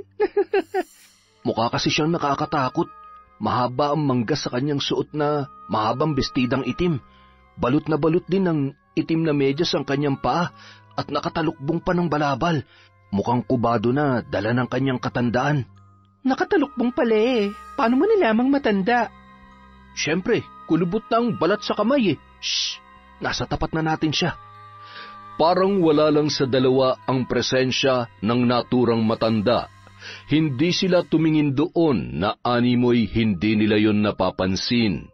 Mukha kasi siyang nakakatakot. Mahaba ang mangga sa kanyang suot na mahabang bestidang itim. Balot na balot din ng itim na medyas ang kanyang paa at nakatalukbong pa ng balabal. Mukhang kubado na dala ng kanyang katandaan. Nakatalukbong pala eh. Paano mo nilamang matanda? Siyempre, kulubot na ang balat sa kamay eh. Shh! Nasa tapat na natin siya. Parang wala lang sa dalawa ang presensya ng naturang matanda. Hindi sila tumingin doon na animoy hindi nila yon napapansin.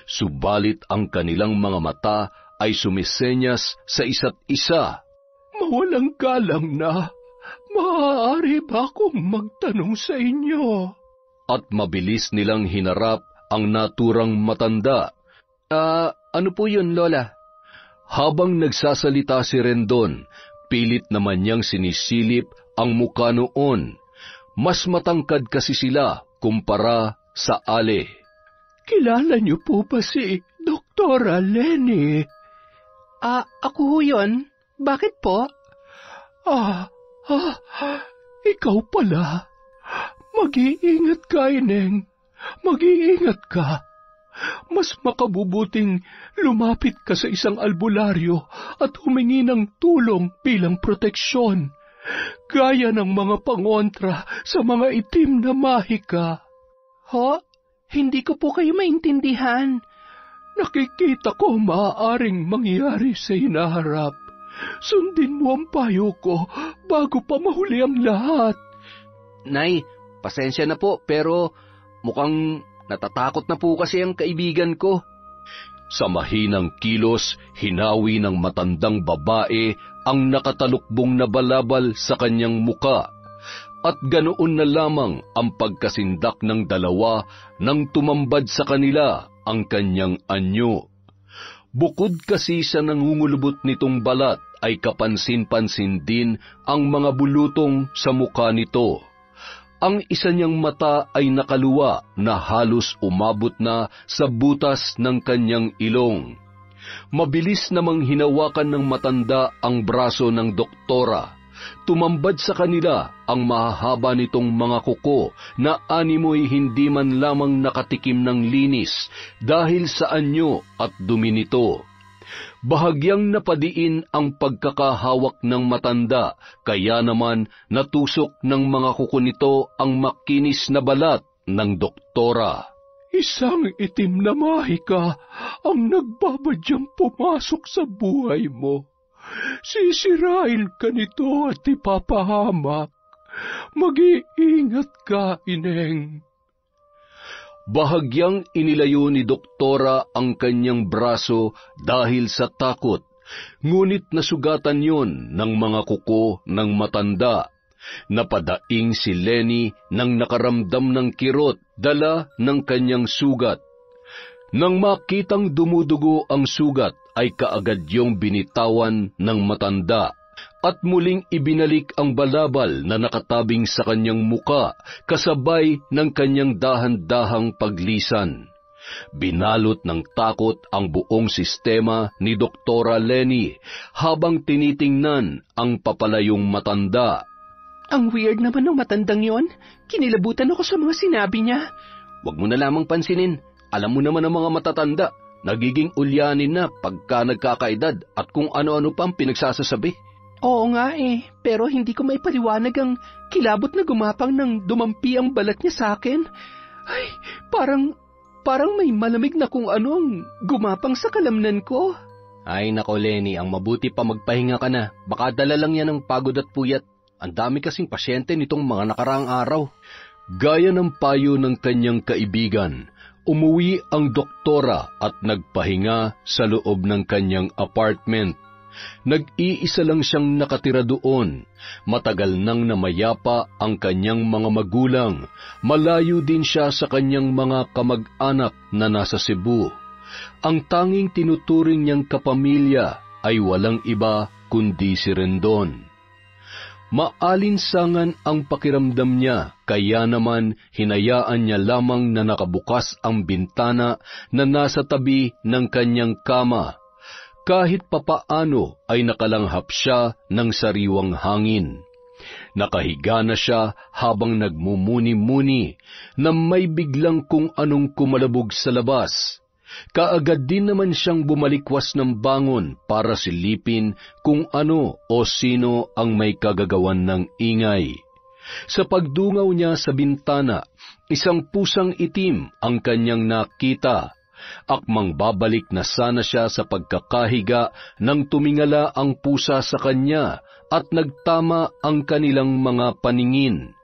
Subalit ang kanilang mga mata ay sumisenyas sa isa't isa. Mawalang galang na. Maaari ba akong magtanong sa inyo? At mabilis nilang hinarap ang naturang matanda. Ano po yun, Lola? Habang nagsasalita si Rendon, pilit naman niyang sinisilip ang muka noon. Mas matangkad kasi sila kumpara sa Ale. Kilala niyo po ba si Doktora Lenny? Ako ho yun. Bakit po? Ikaw pala. Mag-iingat ka, Ineng. Mag-iingat ka. Mas makabubuting lumapit ka sa isang albularyo at humingi ng tulong bilang proteksyon. Gaya ng mga pangontra sa mga itim na mahika. Ho? Hindi ko po kayo maintindihan. Nakikita ko maaaring mangyari sa hinaharap. Sundin mo ang payo ko bago pa mahuli ang lahat. Nay, pasensya na po pero mukhang natatakot na po kasi ang kaibigan ko. Sa mahinang kilos, hinawi ng matandang babae ang nakatalukbong na balabal sa kanyang muka. At ganoon na lamang ang pagkasindak ng dalawa nang tumambad sa kanila ang kanyang anyo. Bukod kasi sa nangungulubot nitong balat ay kapansin-pansin din ang mga bulutong sa muka nito. Ang isa niyang mata ay nakaluwa na halos umabot na sa butas ng kanyang ilong. Mabilis namang hinawakan ng matanda ang braso ng doktora. Tumambad sa kanila ang mahahaba nitong mga kuko na animoy hindi man lamang nakatikim ng linis dahil sa anyo at dumi nito. Bahagyang napadiin ang pagkakahawak ng matanda, kaya naman natusok ng mga kuko nito ang makinis na balat ng doktora. Isang itim na mahika ang nagbabadyang pumasok sa buhay mo. Sisirain ka nito at ipapahamak. Mag-iingat ka, Ineng. Bahagyang inilayo ni doktora ang kanyang braso dahil sa takot, ngunit nasugatan yon ng mga kuko ng matanda. Napadaing si Lenny nang nakaramdam ng kirot dala ng kanyang sugat. Nang makitang dumudugo ang sugat ay kaagad yung binitawan ng matanda at muling ibinalik ang balabal na nakatabing sa kanyang muka kasabay ng kanyang dahan-dahang paglisan. Binalot ng takot ang buong sistema ni Doktora Lenny habang tinitingnan ang papalayong matanda. Ang weird naman ng matandang yon. Kinilabutan ako sa mga sinabi niya. Huwag mo na lamang pansinin. Alam mo naman ang mga matatanda. Nagiging ulyanin na pagka nagkakaedad at kung ano-ano pa ang pinagsasasabi. Oo nga pero hindi ko maipaliwanag ang kilabot na gumapang nang dumampi ang balat niya sa akin. Ay, parang may malamig na kung ano ang gumapang sa kalamnan ko. Ay nako Lenny, ang mabuti pa magpahinga ka na. Baka dala lang yan ng pagod at puyat. Ang dami kasing pasyente nitong mga nakaraang araw. Gaya ng payo ng kanyang kaibigan, umuwi ang doktora at nagpahinga sa loob ng kanyang apartment. Nag-iisa lang siyang nakatira doon. Matagal nang namayapa ang kanyang mga magulang. Malayo din siya sa kanyang mga kamag-anak na nasa Cebu. Ang tanging tinuturing niyang kapamilya ay walang iba kundi si Rendon. Maalinsangan ang pakiramdam niya, kaya naman hinayaan niya lamang na nakabukas ang bintana na nasa tabi ng kanyang kama. Kahit papaano ay nakalanghap siya ng sariwang hangin. Nakahiga na siya habang nagmumuni-muni na may biglang kung anong kumalabog sa labas. Kaagad din naman siyang bumalikwas ng bangon para silipin kung ano o sino ang may kagagawan ng ingay. Sa pagdungaw niya sa bintana, isang pusang itim ang kanyang nakita. Akmang babalik na sana siya sa pagkakahiga nang tumingala ang pusa sa kanya at nagtama ang kanilang mga paningin.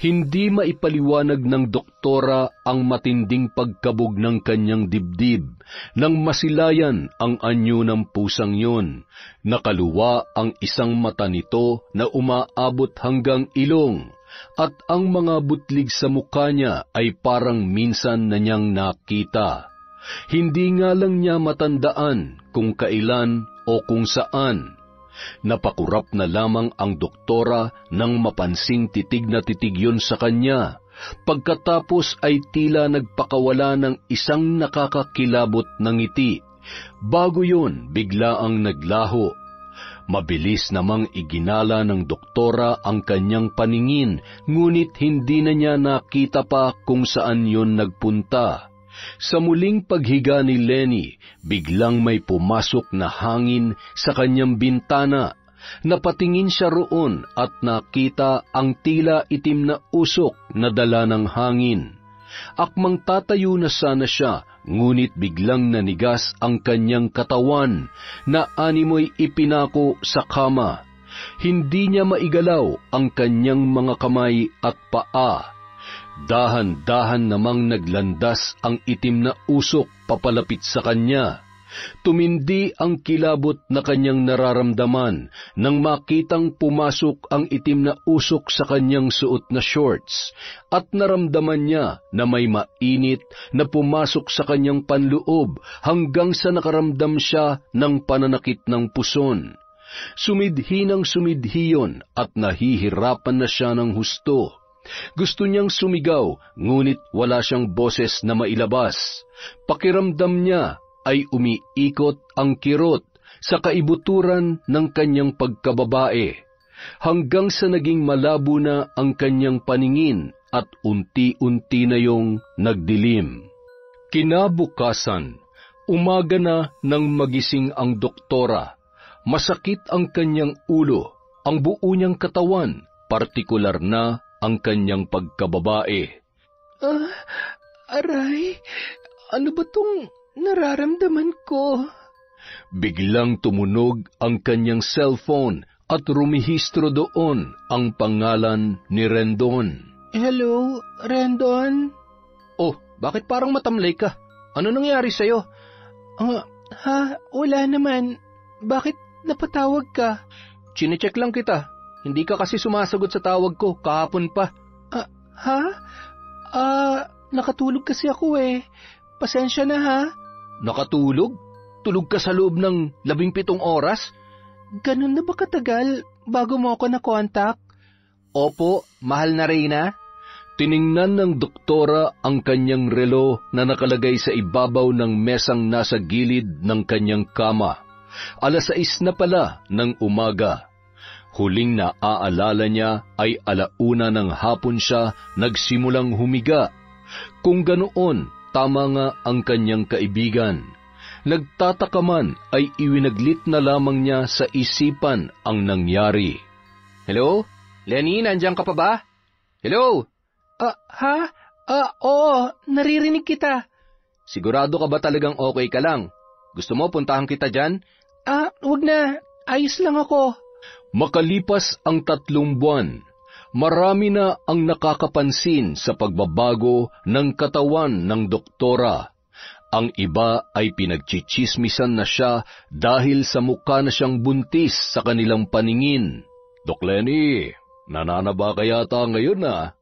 Hindi maipaliwanag ng doktora ang matinding pagkabog ng kanyang dibdib nang masilayan ang anyo ng pusang yun. Nakaluwa ang isang mata nito na umaabot hanggang ilong at ang mga butlig sa mukha niya ay parang minsan na niyang nakita. Hindi nga lang niya matandaan kung kailan o kung saan. Napakurap na lamang ang doktora nang mapansing titig na titig yun sa kanya. Pagkatapos ay tila nagpakawala ng isang nakakakilabot na ngiti. Bago yun, bigla ang naglaho. Mabilis namang iginala ng doktora ang kanyang paningin, ngunit hindi na niya nakita pa kung saan yun nagpunta. Sa muling paghiga ni Lenny, biglang may pumasok na hangin sa kanyang bintana. Napatingin siya roon at nakita ang tila itim na usok na dala ng hangin. Akmang tatayo na sana siya, ngunit biglang nanigas ang kanyang katawan na animoy ipinako sa kama. Hindi niya maigalaw ang kanyang mga kamay at paa. Dahan-dahan namang naglandas ang itim na usok papalapit sa kanya. Tumindi ang kilabot na kanyang nararamdaman nang makitang pumasok ang itim na usok sa kanyang suot na shorts at naramdaman niya na may mainit na pumasok sa kanyang panloob hanggang sa nakaramdam siya ng pananakit ng puson. Sumidhi ng sumidhi yun at nahihirapan na siya ng husto. Gusto niyang sumigaw, ngunit wala siyang boses na mailabas. Pakiramdam niya ay umiikot ang kirot sa kaibuturan ng kanyang pagkababae, hanggang sa naging malabo na ang kanyang paningin at unti-unti na yung nagdilim. Kinabukasan, Umaga na nang magising ang doktora. Masakit ang kanyang ulo, ang buo niyang katawan, partikular na ang kanyang pagkababae. Aray, ano ba tong nararamdaman ko? Biglang tumunog ang kanyang cellphone at rumihistro doon ang pangalan ni Rendon. Hello, Rendon? Oh, bakit parang matamlay ka? Ano nangyari sa'yo? Wala naman. Bakit napatawag ka? Chinecheck lang kita. Hindi ka kasi sumasagot sa tawag ko kahapon pa. Nakatulog kasi ako eh. Pasensya na ha. Nakatulog? Tulog ka sa loob ng 17 oras? Ganun na ba katagal bago mo ako na-contact? Opo, mahal na Reyna. Tiningnan ng doktora ang kanyang relo na nakalagay sa ibabaw ng mesang nasa gilid ng kanyang kama. 6:00 na pala ng umaga. Huling naaalala niya ay 1:00 ng hapon siya nagsimulang humiga. Kung ganoon, tama nga ang kanyang kaibigan. Nagtataka man ay iwinaglit na lamang niya sa isipan ang nangyari. Hello? Lenny, nandiyan ka pa ba? Hello? Oo, naririnig kita. Sigurado ka ba talagang okay ka lang? Gusto mo puntahan kita dyan? Wag na. Ayos lang ako. Makalipas ang 3 buwan, marami na ang nakakapansin sa pagbabago ng katawan ng doktora. Ang iba ay pinagchichismisan na siya dahil sa mukha na siyang buntis sa kanilang paningin. Dok Lenny, nananaba ka yata ngayon na?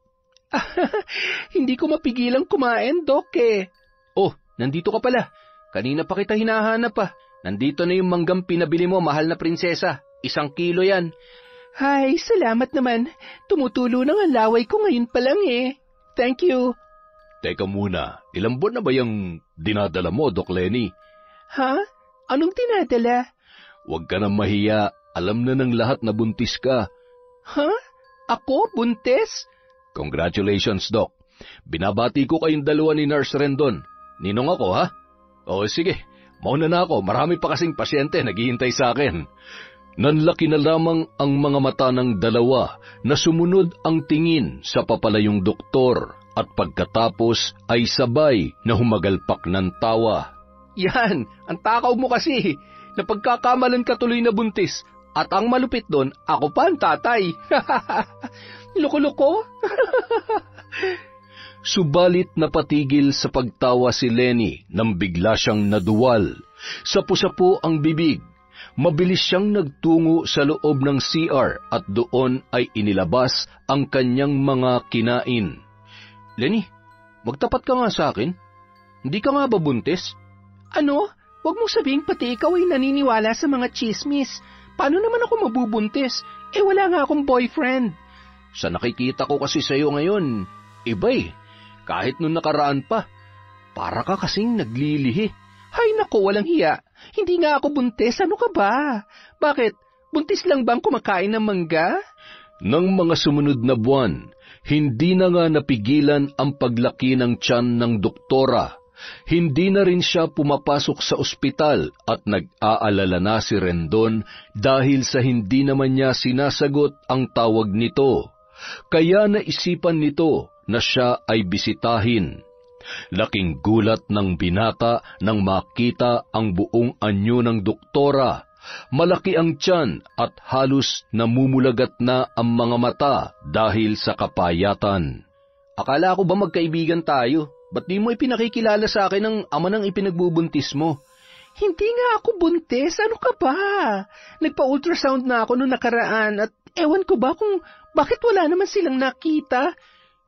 Hindi ko mapigilang kumain, Dok eh. Oh, nandito ka pala. Kanina pa kita hinahanap pa. Nandito na yung manggang pinabili mo, mahal na prinsesa. 1 kilo yan. Ay, salamat naman. Tumutulo na ang laway ko ngayon pa lang eh. Thank you. Teka muna, ilang buwan na ba yung dinadala mo, Dok Lenny? Ha? Anong dinadala? Huwag ka nang mahiya. Alam na ng lahat na buntis ka. Ha? Ako? Buntis? Congratulations, Doc. Binabati ko kayong dalawa ni Nurse Rendon. Ninong ako, ha? O sige, mauna na ako. Marami pa kasing pasyente naghihintay sa akin. Nanlaki na lamang ang mga mata ng dalawa na sumunod ang tingin sa papalayong doktor at pagkatapos ay sabay na humagalpak ng tawa. Yan, ang takaw mo kasi. Napagkakamalan ka tuloy na buntis. At ang malupit doon, ako pa ang tatay. Loko-loko? Subalit napatigil sa pagtawa si Lenny nang bigla siyang naduwal. Sapu-sapu ang bibig. Mabilis siyang nagtungo sa loob ng CR at doon ay inilabas ang kanyang mga kinain. Lenny, magtapat ka nga sa akin. Hindi ka nga ba buntis? Ano? Huwag mong sabihin pati ikaw ay naniniwala sa mga chismis. Paano naman ako mabubuntis? Wala nga akong boyfriend. Sa nakikita ko kasi sa'yo ngayon, iba eh. Kahit nung nakaraan pa, para ka kasing naglilihi. Hay nako, walang hiya. Hindi nga ako buntis, ano ka ba? Bakit? Buntis lang bang kumakain ng mangga? Nang mga sumunod na buwan, hindi na nga napigilan ang paglaki ng tiyan ng doktora. Hindi na rin siya pumapasok sa ospital at nag-aalala na si Rendon dahil sa hindi naman niya sinasagot ang tawag nito. Kaya naisipan nito na siya ay bisitahin. Laking gulat ng binata nang makita ang buong anyo ng doktora. Malaki ang tiyan at halos namumulagat na ang mga mata dahil sa kapayatan. Akala ko ba magkaibigan tayo? Ba't di mo ipinakikilala sa akin ang ama ng ipinagbubuntis mo? Hindi nga ako buntis, ano ka ba? Nagpa-ultrasound na ako noong nakaraan at ewan ko ba kung bakit wala naman silang nakita?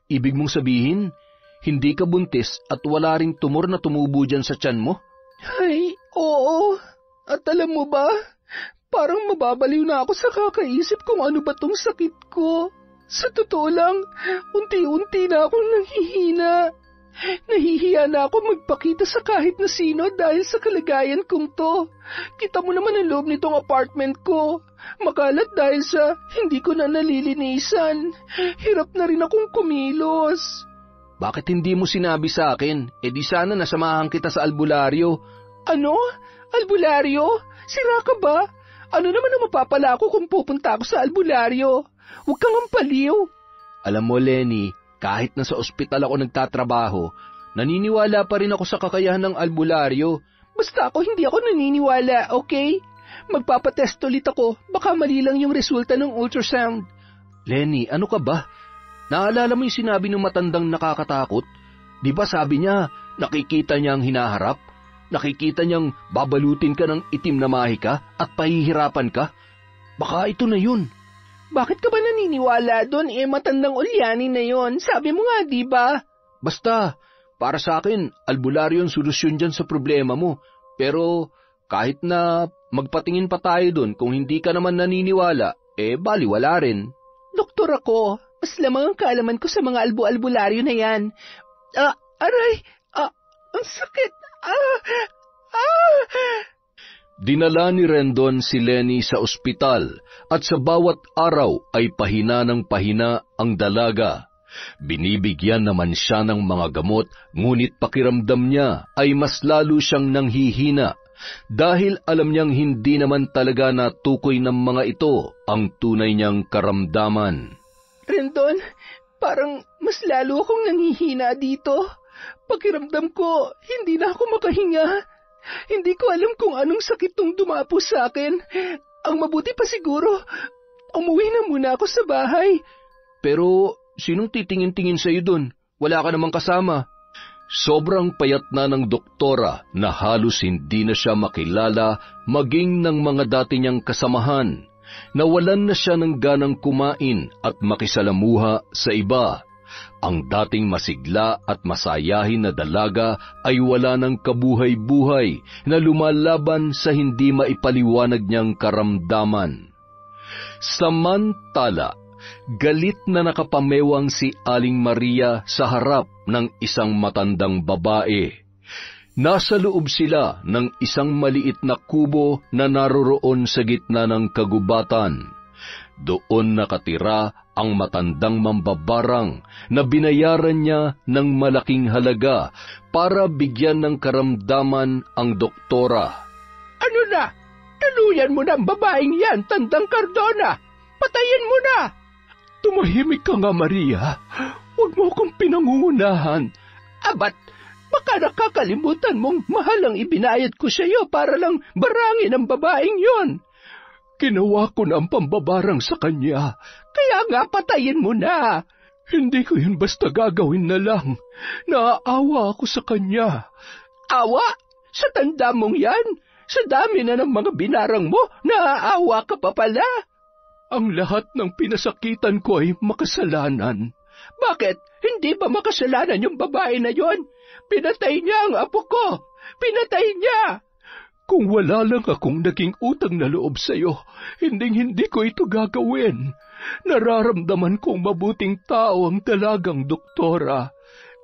Ibig mong sabihin, hindi ka buntis at wala ring tumor na tumubo dyan sa tiyan mo? Ay, oo. At alam mo ba, parang mababaliw na ako sa kakaisip kung ano ba tong sakit ko. Sa totoo lang, unti-unti na akong nanghihina. Nahihiya na ako magpakita sa kahit na sino dahil sa kalagayan kong to. Kita mo naman ang loob nitong apartment ko. Makalat dahil sa hindi ko na nalilinisan. Hirap na rin akong kumilos. Bakit hindi mo sinabi sa akin? Di sana nasamahan kita sa albularyo. Ano? Albularyo? Sira ka ba? Ano naman ang mapapala ko kung pupunta ako sa albularyo? Huwag kang ampaliw. Alam mo, Lenny, kahit na sa ospital ako nagtatrabaho, naniniwala pa rin ako sa kakayahan ng albularyo. Basta hindi ako naniniwala, okay? Magpapatest ulit ako, baka mali lang yung resulta ng ultrasound. Lenny, ano ka ba? Naalala mo yung sinabi ng matandang nakakatakot? Di ba sabi niya, nakikita niya ang hinaharap? Nakikita niyang babalutin ka ng itim na mahika at pahihirapan ka? Baka ito na yun. Bakit ka ba naniniwala doon? Matandang ulyanin na yon. Sabi mo nga, di ba? Basta, para sa akin, albularyo ang solusyon dyan sa problema mo. Pero kahit na magpatingin pa tayo doon, kung hindi ka naman naniniwala, baliwala rin. Doktor ako, mas lamang ang kaalaman ko sa mga albularyo na yan. Aray, ang sakit. Dinala ni Rendon si Lenny sa ospital at sa bawat araw ay pahina ng pahina ang dalaga. Binibigyan naman siya ng mga gamot, ngunit pakiramdam niya ay mas lalo siyang nanghihina dahil alam niyang hindi naman talaga natukoy ng mga ito ang tunay niyang karamdaman. Rendon, parang mas lalo akong nanghihina dito. Pakiramdam ko, hindi na ako makahinga. Hindi ko alam kung anong sakit tong dumapo sa akin. Ang mabuti pa siguro, umuwi na muna ako sa bahay. Pero sinong titingin-tingin sa'yo dun? Wala ka namang kasama. Sobrang payat na ng doktora na halos hindi na siya makilala maging ng mga dati niyang kasamahan. Nawalan na siya ng ganang kumain at makisalamuha sa iba. Ang dating masigla at masayahin na dalaga ay wala ng kabuhay-buhay na lumalaban sa hindi maipaliwanag niyang karamdaman. Samantala, galit na nakapamewang si Aling Maria sa harap ng isang matandang babae. Nasa loob sila ng isang maliit na kubo na naroroon sa gitna ng kagubatan. Doon nakatira ang matandang mambabarang na binayaran niya ng malaking halaga para bigyan ng karamdaman ang doktora. Ano na? Tuluyan mo na ang babaeng yan, Tandang Cardona! Patayin mo na! Tumahimik ka nga, Maria. Huwag mo akong pinangungunahan. Abat, baka nakakalimutan mong mahal ang ibinayad ko sa iyo para lang barangin ang babaeng yon. Ginawa ko na ang pambabarang sa kanya. Kaya nga patayin mo na. Hindi ko yun basta gagawin na lang. Naaawa ako sa kanya. Awa? Sa tanda mong yan? Sa dami na ng mga binarang mo, naaawa ka pa pala? Ang lahat ng pinasakitan ko ay makasalanan. Bakit? Hindi ba makasalanan yung babae na yon? Pinatay niya ang apo ko. Pinatay niya. Kung wala lang akong naging utang na loob sa'yo, hindi ko ito gagawin. Nararamdaman kong mabuting tao ang dalagang doktora.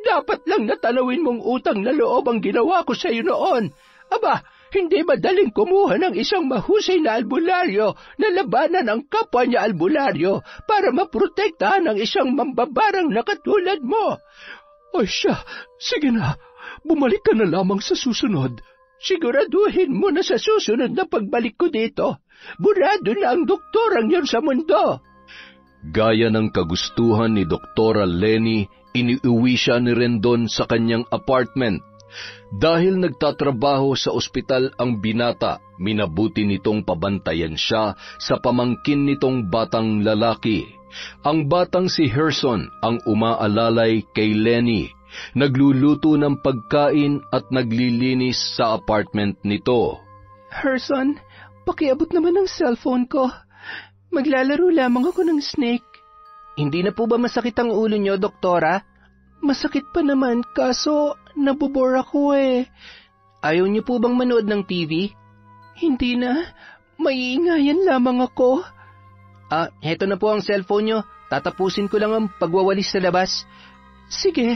Dapat lang natanawin mong utang na loob ang ginawa ko sa'yo noon. Aba, hindi madaling kumuha ng isang mahusay na albularyo na labanan ang kapwa niya albularyo para maprotektahan ang isang mambabarang na katulad mo. Ay siya, sige na, bumalik ka na lamang sa susunod. Siguraduhin mo na sa susunod na pagbalik ko dito, burado na ang doktorang yon sa mundo. Gaya ng kagustuhan ni Doktora Lenny, iniuwi siya ni Rendon sa kanyang apartment. Dahil nagtatrabaho sa ospital ang binata, minabuti nitong pabantayan siya sa pamangkin nitong batang lalaki. Ang batang si Herson ang umaalalay kay Lenny. Nagluluto ng pagkain at naglilinis sa apartment nito. Herson, pakiabot naman ang cellphone ko. Maglalaro lamang ako ng snake. Hindi na po ba masakit ang ulo niyo, doktora? Masakit pa naman, kaso nabobore ako eh. Ayaw niyo po bang manood ng TV? Hindi na, maiingayan lamang ako. Heto na po ang cellphone niyo. Tatapusin ko lang ang pagwawalis sa labas. Sige.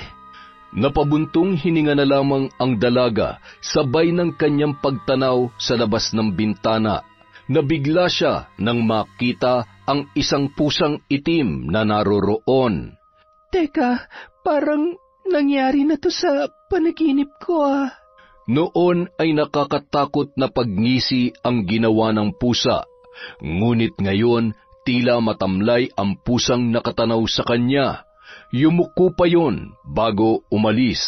Napabuntong hininga na lamang ang dalaga, sabay ng kanyang pagtanaw sa labas ng bintana. Nabigla siya nang makita ang isang pusang itim na naroroon. Teka, parang nangyari na to sa panaginip ko . Noon ay nakakatakot na pagngisi ang ginawa ng pusa, ngunit ngayon tila matamlay ang pusang nakatanaw sa kanya. Yumuko pa yon bago umalis.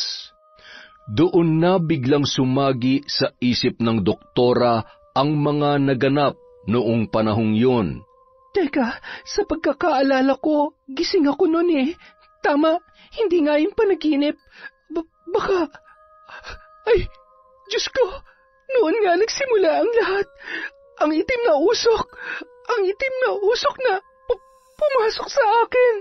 Doon na biglang sumagi sa isip ng doktora ang mga naganap noong panahong yon. Teka, sa pagkakaalala ko, gising ako noon eh. Tama, hindi nga yung panaginip. Baka... Ay, Diyos ko, noon nga nagsimula ang lahat. Ang itim na usok na pumasok sa akin.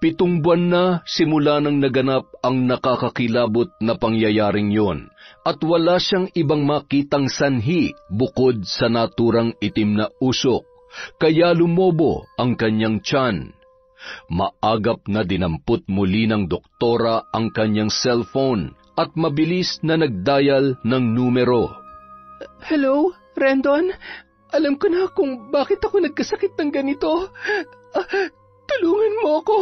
7 buwan na simula nang naganap ang nakakakilabot na pangyayaring yon, at wala siyang ibang makitang sanhi bukod sa naturang itim na usok, kaya lumobo ang kanyang tiyan. Maagap na dinampot muli ng doktora ang kanyang cellphone at mabilis na nagdial ng numero. Hello, Rendon? Alam ko na kung bakit ako nagkasakit ng ganito. Tulungan mo ako.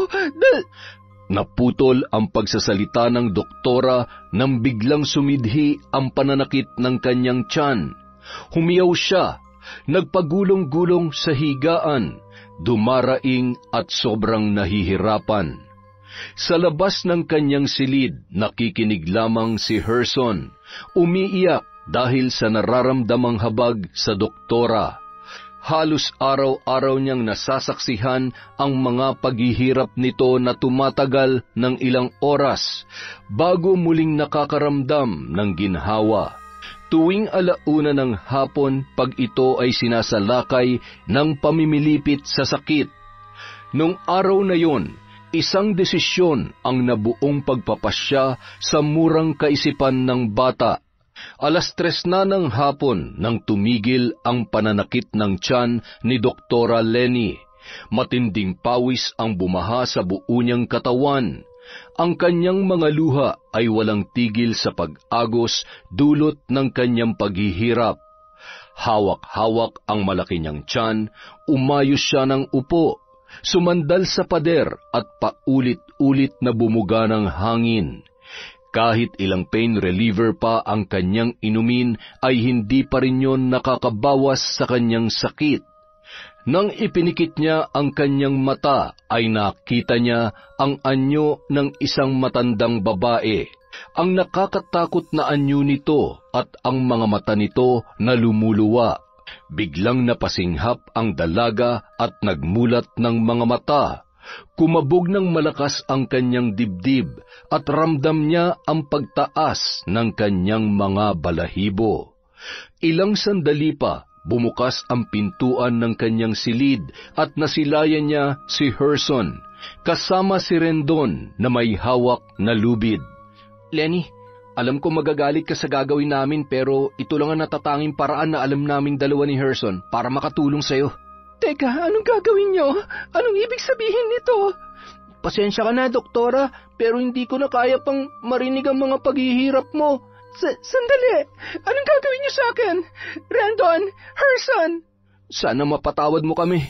Naputol ang pagsasalita ng doktora nang biglang sumidhi ang pananakit ng kanyang tiyan. Humiyaw siya, nagpagulong-gulong sa higaan, dumaraing at sobrang nahihirapan. Sa labas ng kanyang silid, nakikinig lamang si Herson, umiiyak dahil sa nararamdamang habag sa doktora. Halos araw-araw niyang nasasaksihan ang mga paghihirap nito na tumatagal ng ilang oras bago muling nakakaramdam ng ginhawa. Tuwing 1:00 ng hapon pag ito ay sinasalakay ng pamimilipit sa sakit. Nung araw na yon, isang desisyon ang nabuong pagpapasya sa murang kaisipan ng bata. 3:00 na ng hapon nang tumigil ang pananakit ng tiyan ni Doktora Lenny. Matinding pawis ang bumaha sa buo niyang katawan. Ang kanyang mga luha ay walang tigil sa pag-agos dulot ng kanyang paghihirap. Hawak-hawak ang malaki niyang tiyan, umayos siya ng upo, sumandal sa pader at paulit-ulit na bumuga ng hangin. Kahit ilang pain reliever pa ang kanyang inumin, ay hindi pa rin yon nakakabawas sa kanyang sakit. Nang ipinikit niya ang kanyang mata, ay nakita niya ang anyo ng isang matandang babae. Ang nakakatakot na anyo nito at ang mga mata nito na lumuluwa. Biglang napasinghap ang dalaga at nagmulat ng mga mata. Kumabog ng malakas ang kanyang dibdib at ramdam niya ang pagtaas ng kanyang mga balahibo. Ilang sandali pa, bumukas ang pintuan ng kanyang silid at nasilayan niya si Herson, kasama si Rendon na may hawak na lubid. Lenny, alam ko magagalit ka sa gagawin namin pero ito lang ang natatanging paraan na alam naming dalawa ni Herson para makatulong sa'yo. Teka, anong gagawin niyo? Anong ibig sabihin nito? Pasensya ka na, doktora, pero hindi ko na kaya pang marinig ang mga paghihirap mo. Sandali! Anong gagawin niyo sa akin? Rendon! Herson! Sana mapatawad mo kami.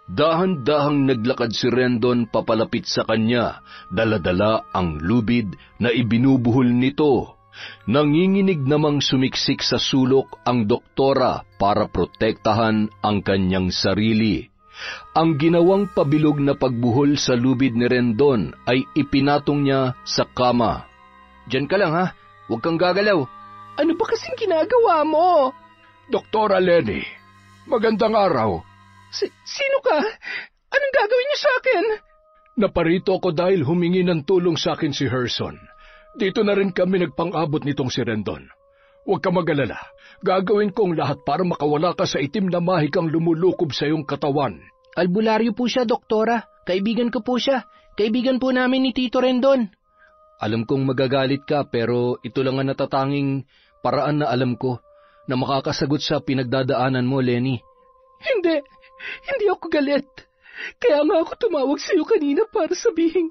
Dahan-dahang naglakad si Rendon papalapit sa kanya, dala-dala ang lubid na ibinubuhol nito. Nanginginig namang sumiksik sa sulok ang doktora para protektahan ang kanyang sarili. Ang ginawang pabilog na pagbuhol sa lubid ni Rendon ay ipinatong niya sa kama. Diyan ka lang ha, huwag kang gagalaw. Ano ba kasing ginagawa mo? Doktora Lenny, magandang araw. Sino ka? Anong gagawin niyo sa akin? Naparito ako dahil humingi ng tulong sa akin si Herson. Dito na rin kami nagpang-abot nitong si Rendon. Huwag ka mag-alala. Gagawin ko ang lahat para makawala ka sa itim na mahikang lumulukob sa iyong katawan. Albularyo po siya, doktora. Kaibigan ko po siya. Kaibigan po namin ni Tito Rendon. Alam kong magagalit ka pero ito lang ang natatanging paraan na alam ko na makakasagot sa pinagdadaanan mo, Lenny. Hindi ako galit. Kaya nga ako tumawag sa iyo kanina para sabihin,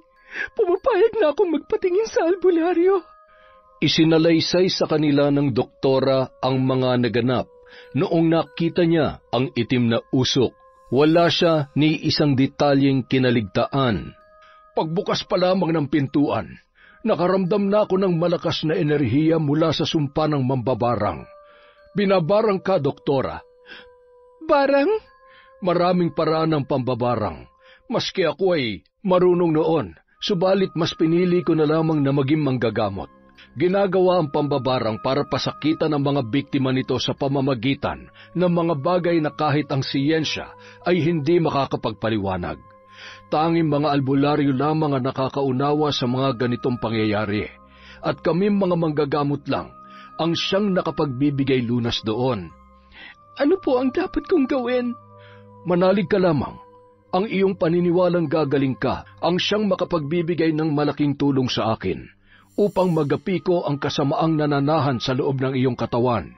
pumapayag na akong magpatingin sa albularyo. Isinalaysay sa kanila ng doktora ang mga naganap. Noong nakita niya ang itim na usok, wala siya ni isang detalyeng kinaligtaan. Pagbukas pa lamang ng pintuan, Nakaramdam na ako ng malakas na enerhiya mula sa sumpa ng mambabarang. Binabarang ka, doktora. Barang? Maraming paraan ng pambabarang. Maski ako ay marunong noon, subalit mas pinili ko na lamang na maging manggagamot. Ginagawa ang pambabarang para pasakitan ang mga biktima nito sa pamamagitan ng mga bagay na kahit ang siyensya ay hindi makakapagpaliwanag. Tanging mga albularyo lamang ang nakakaunawa sa mga ganitong pangyayari, at kami mga manggagamot lang ang siyang nakapagbibigay lunas doon. Ano po ang dapat kong gawin? Manalig ka lamang. Ang iyong paniniwalang gagaling ka ang siyang makapagbibigay ng malaking tulong sa akin upang magapi ko ang kasamaang nananahan sa loob ng iyong katawan.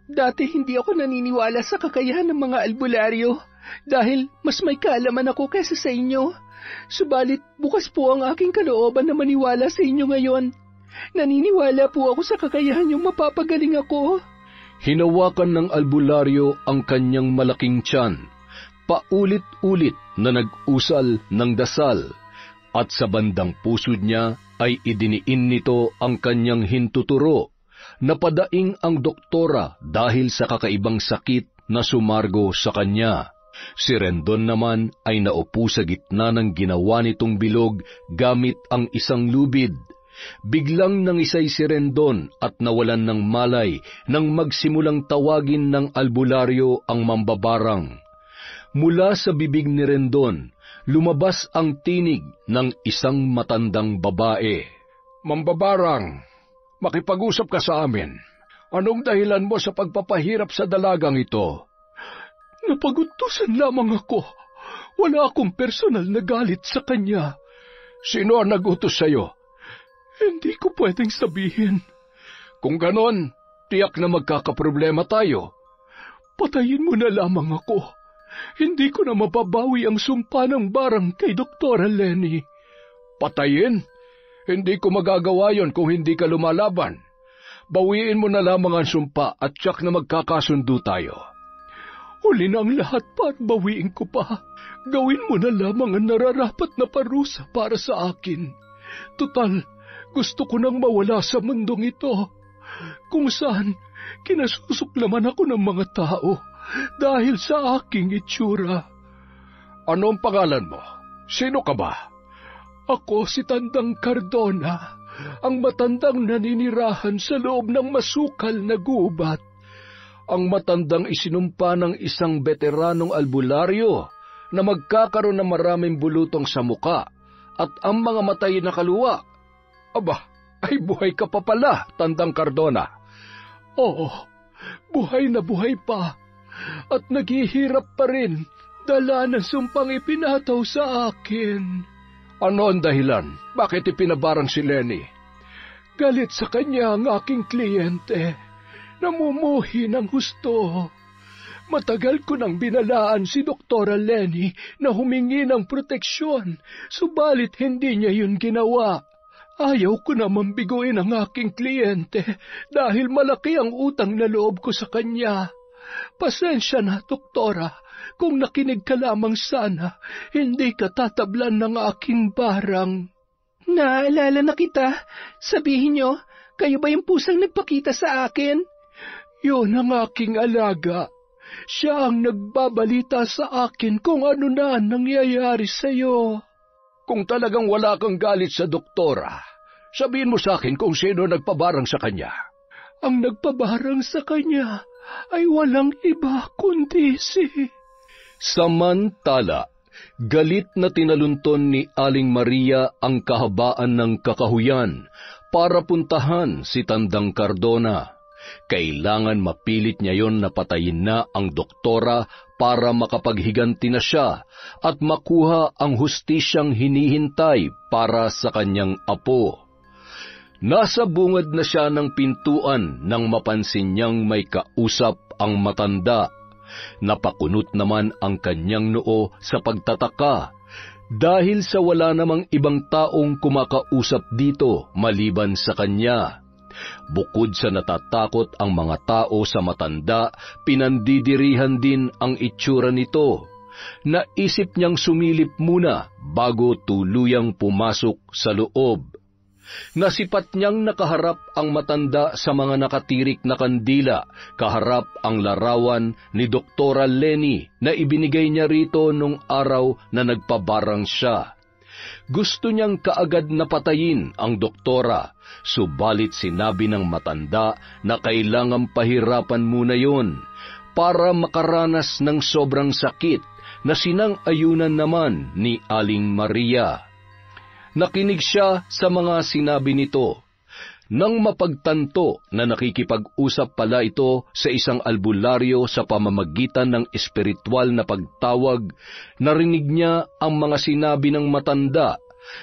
Dati hindi ako naniniwala sa kakayahan ng mga albularyo dahil mas may kaalaman ako kaysa sa inyo. Subalit bukas po ang aking kalooban na maniwala sa inyo ngayon. Naniniwala po ako sa kakayahan niyong mapapagaling ako. Hinawakan ng albularyo ang kanyang malaking tiyan, paulit-ulit na nag-usal ng dasal, at sa bandang pusod niya ay idiniin nito ang kanyang hintuturo. Napadaing ang doktora dahil sa kakaibang sakit na sumargo sa kanya. Si Rendon naman ay naupo sa gitna ng ginawa nitong bilog gamit ang isang lubid. Biglang nangisay si Rendon at nawalan ng malay nang magsimulang tawagin ng albularyo ang mambabarang. Mula sa bibig ni Rendon, lumabas ang tinig ng isang matandang babae. Mambabarang, makipag-usap ka sa amin. Anong dahilan mo sa pagpapahirap sa dalagang ito? Napagutusan lamang ako. Wala akong personal na galit sa kanya. Sino ang nagutos sa'yo? Hindi ko pwedeng sabihin. Kung ganon, tiyak na magkakaproblema tayo. Patayin mo na lamang ako. Hindi ko na mababawi ang sumpa ng barang kay Dr. Lenny. Patayin? Hindi ko magagawa yon kung hindi ka lumalaban. Bawiin mo na lamang ang sumpa at tiyak na magkakasundo tayo. Huli na ang lahat para bawiin ko pa. Gawin mo na lamang ang nararapat na parusa para sa akin. Tutal, gusto ko nang mawala sa mundong ito, kung saan kinasusuklaman ako ng mga tao dahil sa aking itsura. Ano ang pangalan mo? Sino ka ba? Ako si Tandang Cardona, ang matandang naninirahan sa loob ng masukal na gubat. Ang matandang isinumpa ng isang veteranong albularyo na magkakaroon ng maraming bulutong sa muka at ang mga matay na kaluwa. Aba, ay buhay ka pa pala, Tandang Cardona. Oo, buhay na buhay pa at naghihirap pa rin dala ng sumpang ipinataw sa akin. Ano ang dahilan? Bakit ipinabarang si Lenny? Galit sa kanya ang aking kliyente. Namumuhi ng husto. Matagal ko nang binalaan si Dr. Lenny na humingi ng proteksyon, subalit hindi niya yun ginawa. Ayaw ko naman biguin ang aking kliyente dahil malaki ang utang na loob ko sa kanya. Pasensya na, Doktora, kung nakinig ka lamang sana, hindi ka tatablan ng aking barang. Naalala na kita. Sabihin niyo, kayo ba yung pusang nagpakita sa akin? Yun ang aking alaga. Siya ang nagbabalita sa akin kung ano na nangyayari sa'yo. Kung talagang wala kang galit sa doktora, sabihin mo sa akin kung sino nagpabarang sa kanya. Ang nagpabarang sa kanya ay walang iba kundi si... Samantala, galit na tinalunton ni Aling Maria ang kahabaan ng kakahuyan para puntahan si Tandang Cardona. Kailangan mapilit niya yon na patayin na ang doktora para makapaghiganti na siya at makuha ang hustisyang hinihintay para sa kanyang apo. Nasa bungad na siya ng pintuan nang mapansin niyang may kausap ang matanda. Napakunot naman ang kanyang noo sa pagtataka dahil sa wala namang ibang taong kumakausap dito maliban sa kanya. Bukod sa natatakot ang mga tao sa matanda, pinandidirihan din ang itsura nito. Naisip niyang sumilip muna bago tuluyang pumasok sa loob. Nasipat niyang nakaharap ang matanda sa mga nakatirik na kandila, kaharap ang larawan ni Doktora Lenny na ibinigay niya rito nung araw na nagpabarang siya. Gusto niyang kaagad na patayin ang doktora, subalit sinabi ng matanda na kailangang pahirapan muna yon para makaranas ng sobrang sakit na sinang-ayunan naman ni Aling Maria. Nakinig siya sa mga sinabi nito. Nang mapagtanto na nakikipag-usap pala ito sa isang albularyo sa pamamagitan ng espiritual na pagtawag, narinig niya ang mga sinabi ng matanda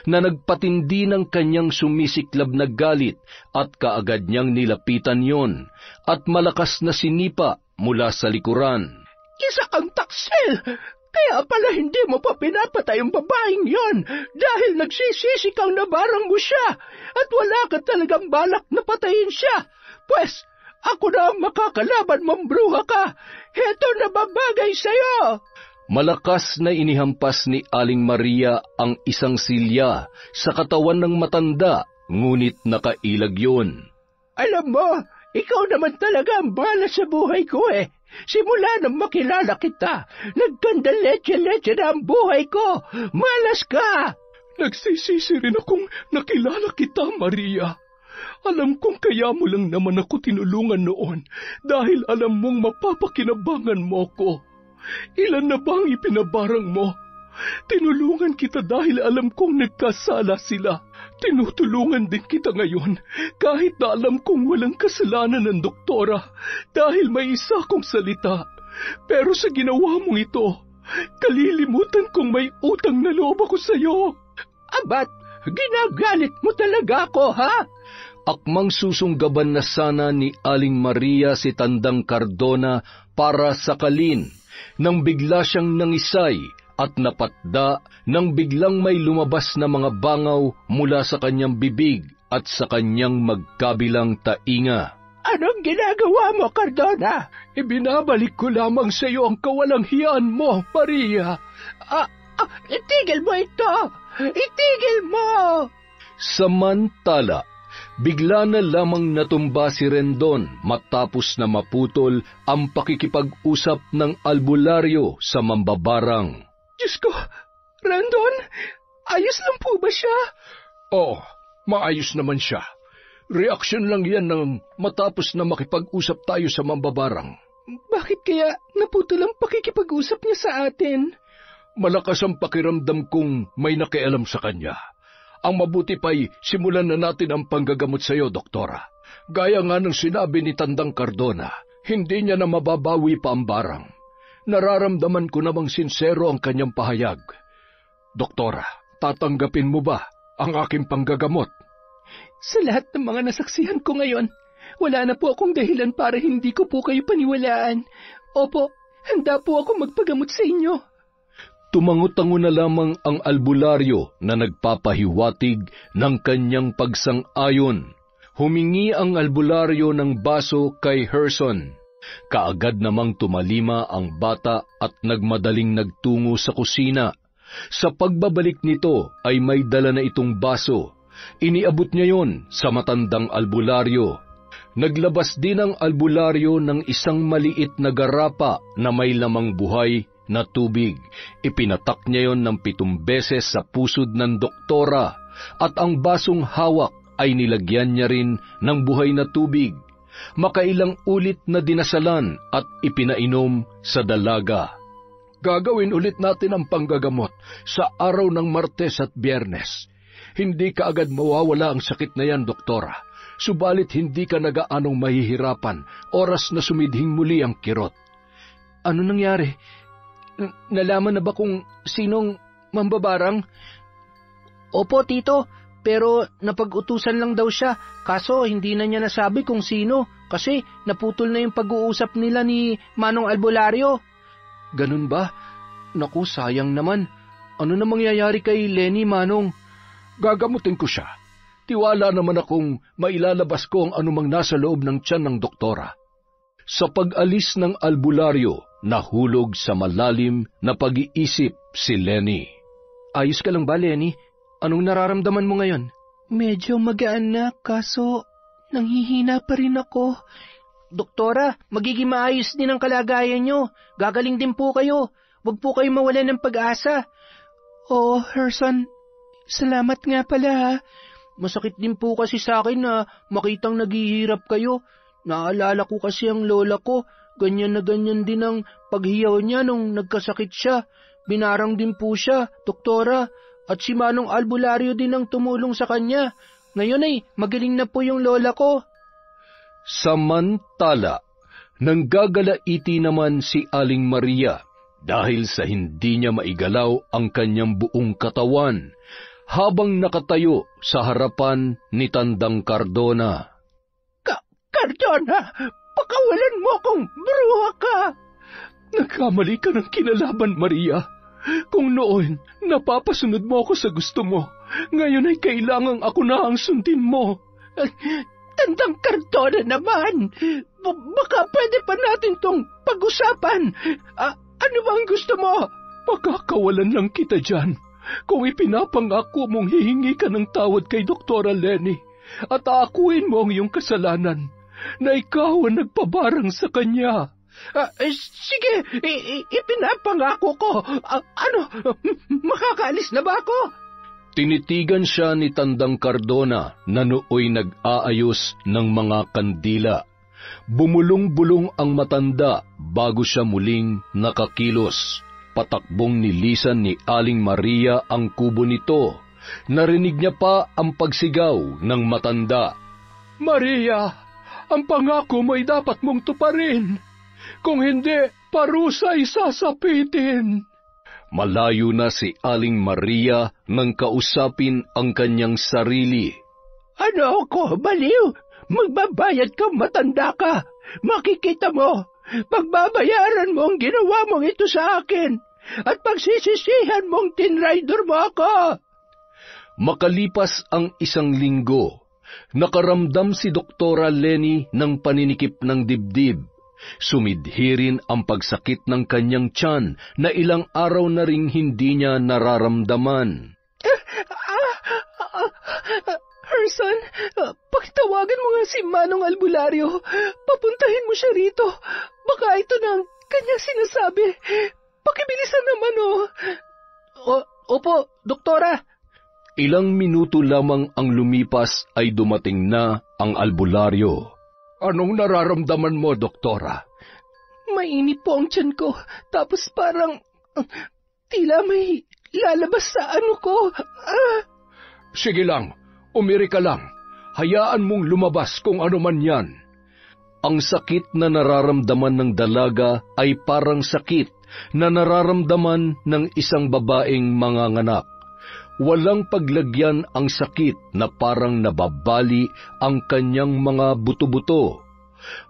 na nagpatindi ng kanyang sumisiklab na galit at kaagad niyang nilapitan yon at malakas na sinipa mula sa likuran. Isa kang taksil! Kaya pala hindi mo pa pinapatay ang babaeng yon dahil nagsisisi kang nabarang mo siya at wala ka talagang balak na patayin siya. Pwes, ako na ang makakalaban mong bruha ka. Heto na babagay sa'yo. Malakas na inihampas ni Aling Maria ang isang silya sa katawan ng matanda, ngunit nakailag yun. Alam mo, ikaw naman talaga ang bala sa buhay ko eh. Simula nang makilala kita, nagkanda leche-leche na ang buhay ko. Malas ka! Nagsisisi rin akong nakilala kita, Maria. Alam kong kaya mo lang naman ako tinulungan noon dahil alam mong mapapakinabangan mo ko. Ilan na ba ang ipinabarang mo? Tinulungan kita dahil alam kong nagkasala sila. Tinutulungan din kita ngayon kahit na alam kong walang kasalanan ng doktora dahil may isa akong salita. Pero sa ginawa mong ito, kalilimutan kong may utang na loob ako sa iyo. Abat, ginagalit mo talaga ako, ha? Akmang susunggaban na sana ni Aling Maria si Tandang Cardona para sakalin, nang bigla siyang nangisay at napatda nang biglang may lumabas na mga bangaw mula sa kanyang bibig at sa kanyang magkabilang tainga. Anong ginagawa mo, Cardona? Ibinabalik ko lamang sa iyo ang kawalang hiyaan mo, Maria. Itigil mo ito! Itigil mo! Samantala, bigla na lamang natumba si Rendon matapos na maputol ang pakikipag-usap ng albularyo sa mambabarang. Diyos ko, Rendon, ayos lang po ba siya? Oo, maayos naman siya. Reaksyon lang yan nang matapos na makipag-usap tayo sa mambabarang. Bakit kaya naputol ang pakikipag-usap niya sa atin? Malakas ang pakiramdam kong may nakialam sa kanya. Ang mabuti pa'y simulan na natin ang panggagamot sa iyo, Doktora. Gaya nga ng sinabi ni Tandang Cardona, hindi niya na mababawi pa ang barang. Nararamdaman ko namang sinsero ang kanyang pahayag. Doktora, tatanggapin mo ba ang aking panggagamot? Sa lahat ng mga nasaksihan ko ngayon, wala na po akong dahilan para hindi ko po kayo paniwalaan. Opo, handa po ako magpagamot sa inyo. Tumango-tango na lamang ang albularyo na nagpapahiwatig ng kanyang pagsang-ayon. Humingi ang albularyo ng baso kay Herson. Kaagad namang tumalima ang bata at nagmadaling nagtungo sa kusina. Sa pagbabalik nito ay may dala na itong baso. Iniabot niya yon sa matandang albularyo. Naglabas din ang albularyo ng isang maliit na garapa na may lamang buhay na tubig. Ipinatak niya yon ng 7 beses sa pusod ng doktora at ang basong hawak ay nilagyan niya rin ng buhay na tubig. Makailang ulit na dinasalan at ipinainom sa dalaga. Gagawin ulit natin ang panggagamot sa araw ng Martes at Biyernes. Hindi ka agad mawawala ang sakit na yan, Doktora. Subalit hindi ka nagaanong mahihirapan oras na sumidhing muli ang kirot. Ano nangyari? Nalaman na ba kung sinong mambabarang? Opo, Tito, pero napag-utusan lang daw siya. Kaso hindi na niya nasabi kung sino kasi naputol na yung pag-uusap nila ni Manong Albularyo. Ganun ba? Naku, sayang naman. Ano na mangyayari kay Lenny, Manong? Gagamutin ko siya. Tiwala naman akong mailalabas ko ang anumang nasa loob ng tiyan ng doktora. Sa pag-alis ng albularyo, nahulog sa malalim na pag-iisip si Lenny. Ayos ka lang ba, Lenny? Anong nararamdaman mo ngayon? Medyo magaan na, kaso nanghihina pa rin ako. Doktora, magiging maayos din ang kalagayan nyo. Gagaling din po kayo. Huwag po kayo mawalan ng pag-asa. Oo, Herson. Salamat nga pala ha. Masakit din po kasi sa akin na makitang naghihirap kayo. Naalala ko kasi ang lola ko. Ganyan na ganyan din ang paghiyaw niya nung nagkasakit siya. Binarang din po siya, doktora. At si Manong Albularyo din ang tumulong sa kanya. Ngayon ay magaling na po yung lola ko. Samantala, nanggagalaiti naman si Aling Maria dahil sa hindi niya maigalaw ang kanyang buong katawan habang nakatayo sa harapan ni Tandang Cardona. Cardona, pakawalan mo akong bruha ka! Nagkamali ka ng kinalaban, Maria. Kung noon, napapasunod mo ako sa gusto mo, ngayon ay kailangang ako na ang sundin mo. Tandang Cardona naman! Baka pwede pa natin tong pag-usapan. Ano bang gusto mo? Makakawalan lang kita dyan kung ipinapangako mong hihingi ka ng tawad kay Doktora Lenny at aakuin mo ang iyong kasalanan na ikaw ang nagpabarang sa kanya. Sige, ipinapangako ko. Makakaalis na ba ako? Tinitigan siya ni Tandang Cardona na nooy nag-aayos ng mga kandila. Bumulong-bulong ang matanda bago siya muling nakakilos. Patakbong nilisan ni Aling Maria ang kubo nito. Narinig niya pa ang pagsigaw ng matanda. Maria, ang pangako mo ay dapat mong tuparin. Kung hindi, parusa ay sasapitin. Malayo na si Aling Maria nang kausapin ang kanyang sarili. Ano ako, baliw? Magbabayad ka, matanda ka. Makikita mo, pagbabayaran mo ang ginawa mong ito sa akin at pagsisisihan mong tinrider mo ako. Makalipas ang 1 linggo, nakaramdam si Doktora Lenny ng paninikip ng dibdib. Sumidhi rin ang pagsakit ng kanyang tiyan na ilang araw na ring hindi niya nararamdaman. Herson, pakitawagan mo nga si Manong Albularyo. Papuntahin mo siya rito. Baka ito na ang kanyang sinasabi. Pakibilisan naman Opo, doktora. Ilang minuto lamang ang lumipas ay dumating na ang albularyo. Anong nararamdaman mo, doktora? Mainit po ang tiyan ko, tapos parang tila may lalabas sa ano ko. Sige lang, umiri ka lang. Hayaan mong lumabas kung ano man yan. Ang sakit na nararamdaman ng dalaga ay parang sakit na nararamdaman ng isang babaeng manganganak. Walang paglagyan ang sakit na parang nababali ang kanyang mga buto-buto.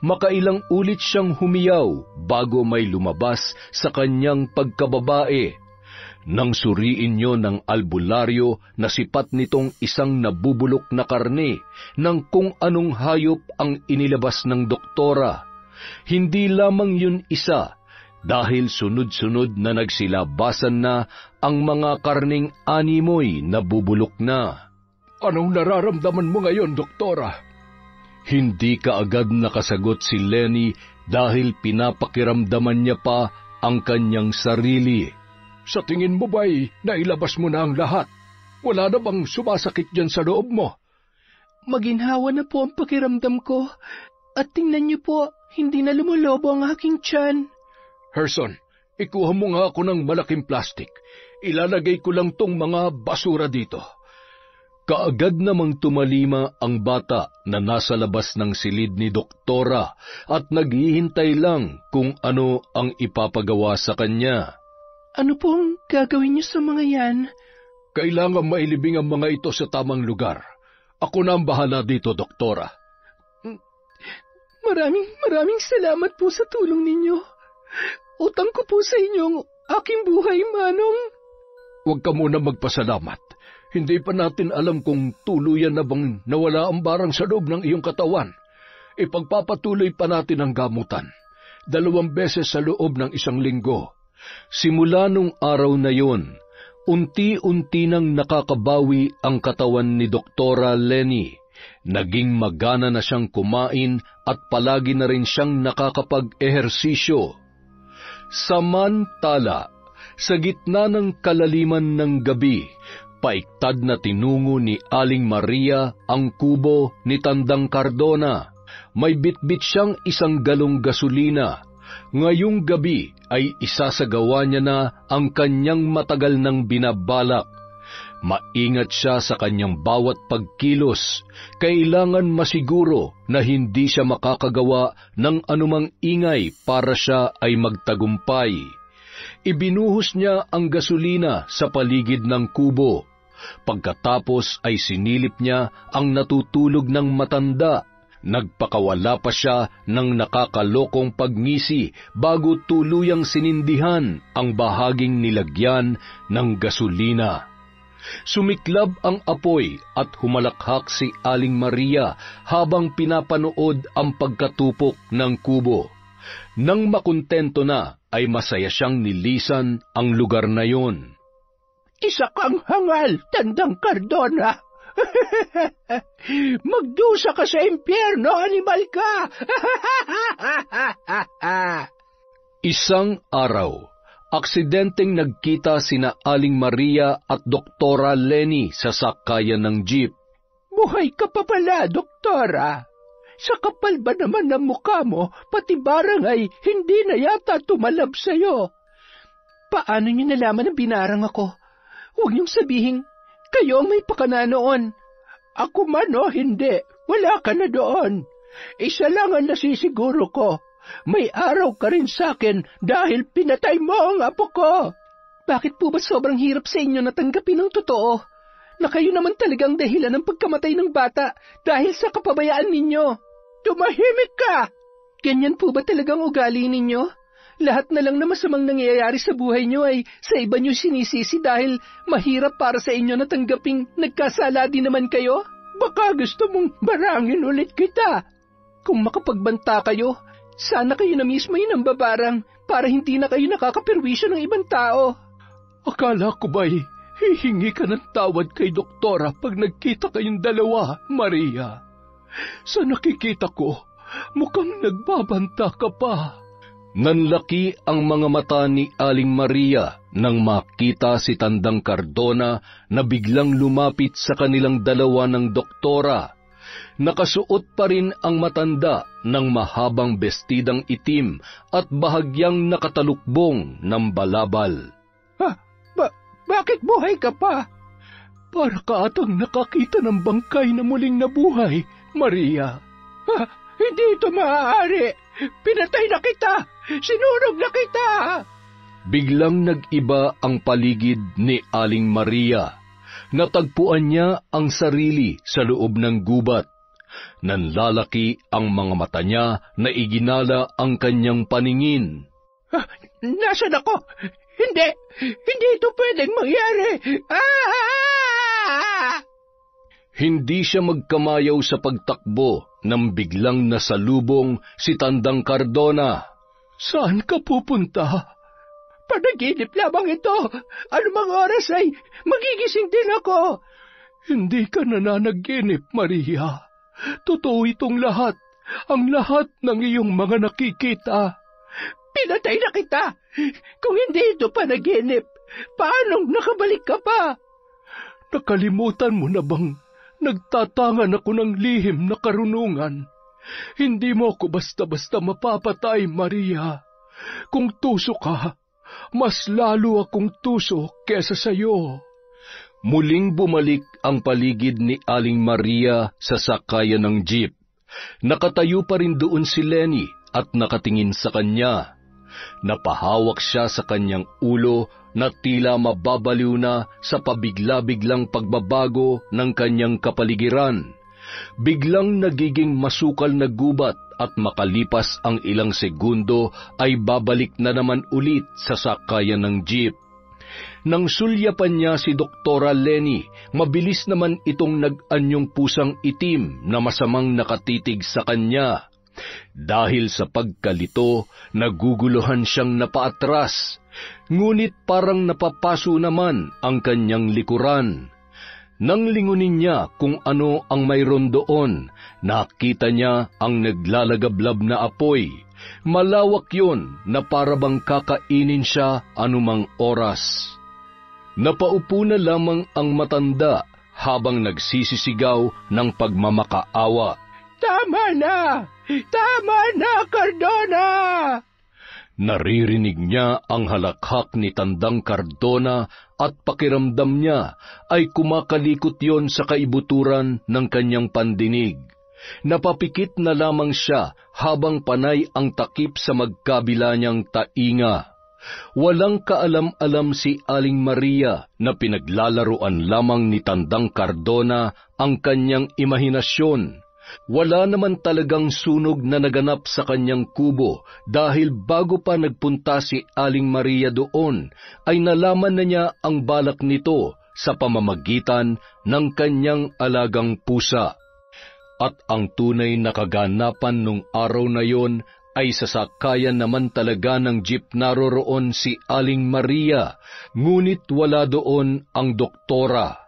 Makailang ulit siyang humiyaw bago may lumabas sa kanyang pagkababae. Nang suriin niyo ng albularyo na sipat nitong isang nabubulok na karne ng kung anong hayop ang inilabas ng doktora. Hindi lamang yun isa, dahil sunod-sunod na nagsilabasan na ang mga karning animoy na bubulok na. Anong nararamdaman mo ngayon, doktora? Hindi kaagad nakasagot si Lenny dahil pinapakiramdaman niya pa ang kanyang sarili. Sa tingin mo ba'y nailabas mo na ang lahat? Wala na bang sumasakit dyan sa loob mo? Maginhawa na po ang pakiramdam ko. At tingnan niyo po, hindi na lumulobo ang aking tiyan. Herson, ikuha mo nga ako ng malaking plastic. Ilalagay ko lang tong mga basura dito. Kaagad namang tumalima ang bata na nasa labas ng silid ni doktora at naghihintay lang kung ano ang ipapagawa sa kanya. Ano pong gagawin niyo sa mga yan? Kailangan mailibing ang mga ito sa tamang lugar. Ako na ang bahala dito, doktora. Maraming salamat po sa tulong ninyo. Utang ko po sa inyong aking buhay, Manong. Huwag ka muna magpasalamat. Hindi pa natin alam kung tuluyan na bang nawala ang barang sa loob ng iyong katawan. Ipagpapatuloy pa natin ang gamutan. 2 beses sa loob ng 1 linggo. Simula nung araw na yon, Unti-unti nang nakakabawi ang katawan ni Doktora Lenny. Naging magana na siyang kumain at palagi na rin siyang nakakapag-ehersisyo. Samantala, sa gitna ng kalaliman ng gabi, paiktad na tinungo ni Aling Maria ang kubo ni Tandang Cardona. May bitbit siyang 1 galong gasolina. Ngayong gabi ay isasagawa niya na ang kanyang matagal nang binabalak. Maingat siya sa kanyang bawat pagkilos. Kailangan masiguro na hindi siya makakagawa ng anumang ingay para siya ay magtagumpay. Ibinuhos niya ang gasolina sa paligid ng kubo. Pagkatapos ay sinilip niya ang natutulog ng matanda. Nagpakawala pa siya ng nakakalokong pagngisi bago tuluyang sinindihan ang bahaging nilagyan ng gasolina. Sumiklab ang apoy at humalakhak si Aling Maria habang pinapanood ang pagkatupok ng kubo. Nang makontento na, ay masaya siyang nilisan ang lugar na yon. Isa kang hangal, Tandang Cardona. Magdusa ka sa impyerno, animal ka! Isang araw, aksidenteng nagkita sina Aling Maria at Doktora Lenny sa sakayan ng jeep. Buhay ka pa pala, Doktora. Sa kapal ba naman ng mukha mo, pati barang ay hindi na yata tumalab sa'yo. Paano niyo nalaman na binarang ako? Huwag niyong sabihin, kayo ang may pakana noon. Ako man o hindi, wala ka na doon. Isa lang ang nasisiguro ko. May araw ka rin sa'kin dahil pinatay mo ang apo ko. Bakit po ba sobrang hirap sa inyo natanggapin ang totoo? Na kayo naman talagang dahilan ng pagkamatay ng bata dahil sa kapabayaan ninyo. Tumahimik ka! Ganyan po ba talagang ugali ninyo? Lahat na lang na masamang nangyayari sa buhay nyo ay sa iba nyo sinisisi dahil mahirap para sa inyo na tanggaping nagkasala din naman kayo? Baka gusto mong barangin ulit kita. Kung makapagbanta kayo, sana kayo na mismo yung nambabarang para hindi na kayo nakakapirwisyo ng ibang tao. Akala ko ba'y hihingi ka ng tawad kay Doktora pag nagkita kayong dalawa, Maria? Sa nakikita ko, mukhang nagbabanta ka pa. Nanlaki ang mga mata ni Aling Maria nang makita si Tandang Cardona na biglang lumapit sa kanilang dalawa ng doktora. Nakasuot pa rin ang matanda ng mahabang bestidang itim at bahagyang nakatalukbong ng balabal. Bakit buhay ka pa? Para ka atang nakakita ng bangkay na muling nabuhay, Maria. Hindi ito maaari. Pinatay na kita! Sinunog na kita! Biglang nag-iba ang paligid ni Aling Maria. Natagpuan niya ang sarili sa loob ng gubat. Nanlalaki ang mga mata niya na iginala ang kanyang paningin. Nasaan ako? Hindi ito pwedeng mangyari! Hindi siya magkamayaw sa pagtakbo nang biglang nasalubong si Tandang Cardona. Saan ka pupunta? Panaginip lamang ito. Anumang oras ay magigising din ako. Hindi ka nananaginip, Maria. Totoo itong lahat. Ang lahat ng iyong mga nakikita. Pinatay na kita. Kung hindi ito panaginip, paano nakabalik ka pa? Nakalimutan mo na bang nagtatangan ako ng lihim na karunungan? Hindi mo ako basta-basta mapapatay, Maria. Kung tuso ka, mas lalo akong tuso kesa sayo. Muling bumalik ang paligid ni Aling Maria sa sakayan ng jeep. Nakatayo pa rin doon si Lenny at nakatingin sa kanya. Napahawak siya sa kanyang ulo na tila mababaliw na sa pabigla-biglang pagbabago ng kanyang kapaligiran. Biglang nagiging masukal na gubat at makalipas ang ilang segundo ay babalik na naman ulit sa sakayan ng jeep. Nang sulyapan niya si Doktora Lenny, mabilis naman itong nag-anyong pusang itim na masamang nakatitig sa kanya. Dahil sa pagkalito, naguguluhan siyang napaatras, ngunit parang napapaso naman ang kanyang likuran. Nang lingunin niya kung ano ang mayroon doon, nakita niya ang naglalagablab na apoy. Malawak yun na parabang kakainin siya anumang oras. Napaupo na lamang ang matanda habang nagsisisigaw ng pagmamakaawa. Tama na! Tama na, Cardona! Naririnig niya ang halakhak ni Tandang Cardona at pakiramdam niya ay kumakalikot yon sa kaibuturan ng kanyang pandinig. Napapikit na lamang siya habang panay ang takip sa magkabila niyang tainga. Walang kaalam-alam si Aling Maria na pinaglalaruan lamang ni Tandang Cardona ang kanyang imahinasyon. Wala naman talagang sunog na naganap sa kanyang kubo dahil bago pa nagpunta si Aling Maria doon, ay nalaman na niya ang balak nito sa pamamagitan ng kanyang alagang pusa. At ang tunay na kaganapan nung araw na yon ay sasakayan naman talaga ng jeep naroroon si Aling Maria, ngunit wala doon ang doktora.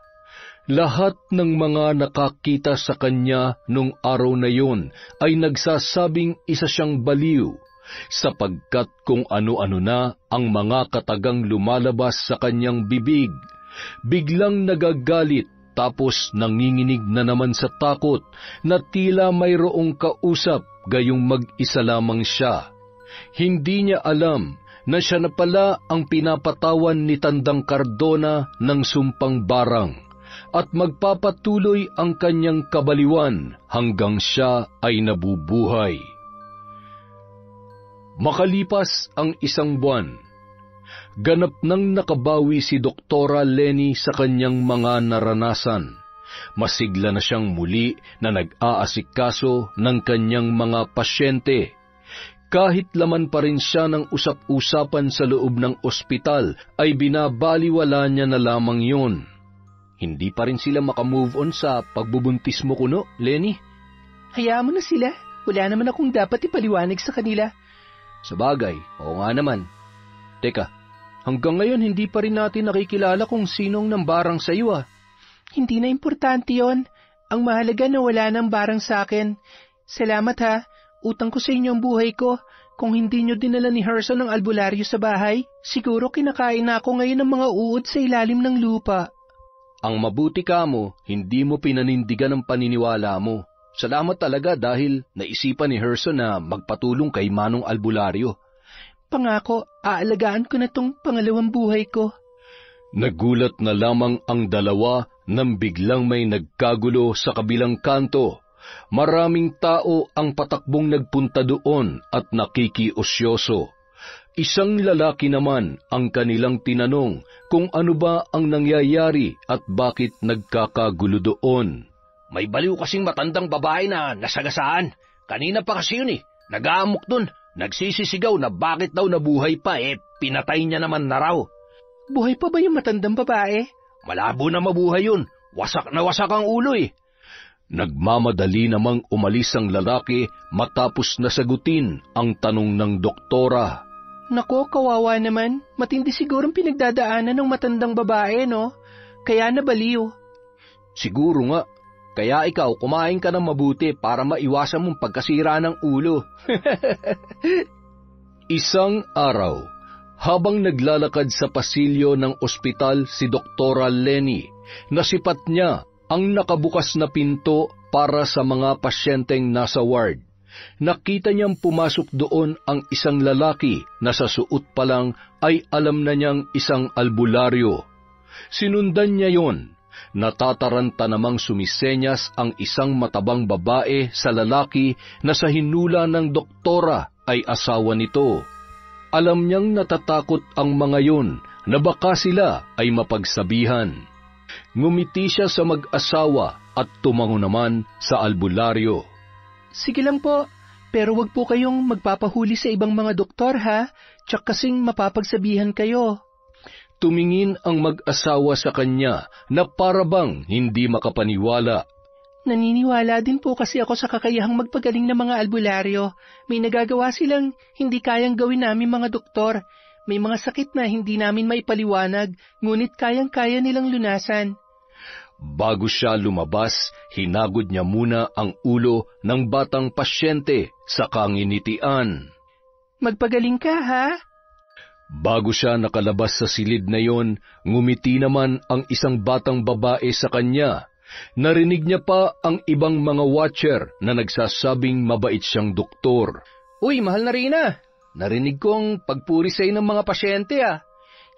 Lahat ng mga nakakita sa kanya nung araw na yon ay nagsasabing isa siyang baliw, sapagkat kung ano-ano na ang mga katagang lumalabas sa kanyang bibig, biglang nagagalit tapos nanginginig na naman sa takot na tila mayroong kausap gayong mag-isa lamang siya. Hindi niya alam na siya na pala ang pinapatawan ni Tandang Cardona ng sumpang barang, at magpapatuloy ang kanyang kabaliwan hanggang siya ay nabubuhay. Makalipas ang 1 buwan, ganap nang nakabawi si Doktora Lenny sa kanyang mga naranasan. Masigla na siyang muli na nag-aasikaso ng kanyang mga pasyente. Kahit laman pa rin siya ng usap-usapan sa loob ng ospital, ay binabaliwala niya na lamang yun. Hindi pa rin sila makamove on sa pagbubuntis mo kuno, Lenny. Hayaan mo na sila. Wala naman akong dapat ipaliwanag sa kanila. Sabagay, oo nga naman. Teka, hanggang ngayon hindi pa rin natin nakikilala kung sinong nambarang sa iyo ah. Hindi na importante yon. Ang mahalaga na wala nang barang sa akin. Salamat ha. Utang ko sa inyo ang buhay ko. Kung hindi nyo dinala ni Herson ang albularyo sa bahay, siguro kinakain na ako ngayon ng mga uod sa ilalim ng lupa. Ang mabuti ka mo, hindi mo pinanindigan ang paniniwala mo. Salamat talaga dahil naisipan ni Herson na magpatulong kay Manong Albularyo. Pangako, aalagaan ko na tong pangalawang buhay ko. Nagulat na lamang ang dalawa nang biglang may nagkagulo sa kabilang kanto. Maraming tao ang patakbong nagpunta doon at nakikiosyoso. Isang lalaki naman ang kanilang tinanong kung ano ba ang nangyayari at bakit nagkakagulo doon. May baliw kasing matandang babae na nasagasaan. Kanina pa kasi yun nag-aamok dun. Nagsisisigaw na bakit daw nabuhay pa pinatay niya naman na raw. Buhay pa ba yung matandang babae? Malabo na mabuhay yun. Wasak na wasak ang ulo Nagmamadali namang umalis ang lalaki matapos nasagutin ang tanong ng doktora. Nako, kawawa naman. Matindi sigurong pinagdadaanan ng matandang babae, no? Kaya nabaliw. Siguro nga. Kaya ikaw, kumain ka ng mabuti para maiwasan mong pagkasira ng ulo. Isang araw, habang naglalakad sa pasilyo ng ospital si Doktora Lenny, nasipat niya ang nakabukas na pinto para sa mga pasyenteng nasa ward. Nakita niyang pumasok doon ang isang lalaki na sa suot pa lang ay alam na niyang isang albularyo. Sinundan niya yon. Natataranta namang sumisenyas ang isang matabang babae sa lalaki na sa hinula ng doktora ay asawa nito. Alam niyang natatakot ang mga yon na baka sila ay mapagsabihan. Ngumiti siya sa mag-asawa at tumango naman sa albularyo. Sige lang po, pero wag po kayong magpapahuli sa ibang mga doktor ha, tsak kasing mapapagsabihan kayo. Tumingin ang mag-asawa sa kanya na parabang hindi makapaniwala. Naniniwala din po kasi ako sa kakayahang magpagaling ng mga albularyo. May nagagawa silang hindi kayang gawin namin mga doktor. May mga sakit na hindi namin maipaliwanag, ngunit kayang-kaya nilang lunasan. Bago siya lumabas, hinagod niya muna ang ulo ng batang pasyente sa kanginitian. Magpagaling ka, ha? Bago siya nakalabas sa silid na yon, ngumiti naman ang isang batang babae sa kanya. Narinig niya pa ang ibang mga watcher na nagsasabing mabait siyang doktor. Uy, mahal na Rina! Narinig kong pagpuri sa'yo ng mga pasyente, ah.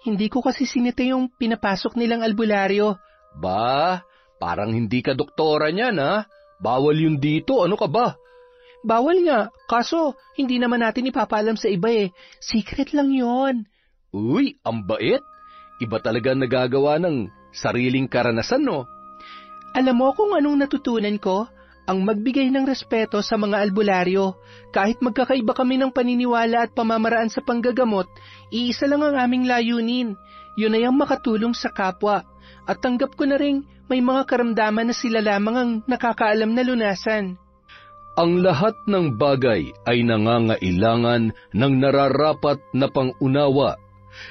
Hindi ko kasi sinita yung pinapasok nilang albularyo. Ba, parang hindi ka doktora niyan, ha? Bawal yun dito, ano ka ba? Bawal nga, kaso hindi naman natin ipapaalam sa iba eh. Secret lang yon. Uy, ang bait! Iba talaga nagagawa ng sariling karanasan, no? Alam mo kung anong natutunan ko? Ang magbigay ng respeto sa mga albularyo. Kahit magkakaiba kami ng paniniwala at pamamaraan sa panggagamot, iisa lang ang aming layunin. Yun ay ang makatulong sa kapwa. At tanggap ko na rin may mga karamdaman na sila lamang ang nakakaalam na lunasan. Ang lahat ng bagay ay nangangailangan ng nararapat na pangunawa.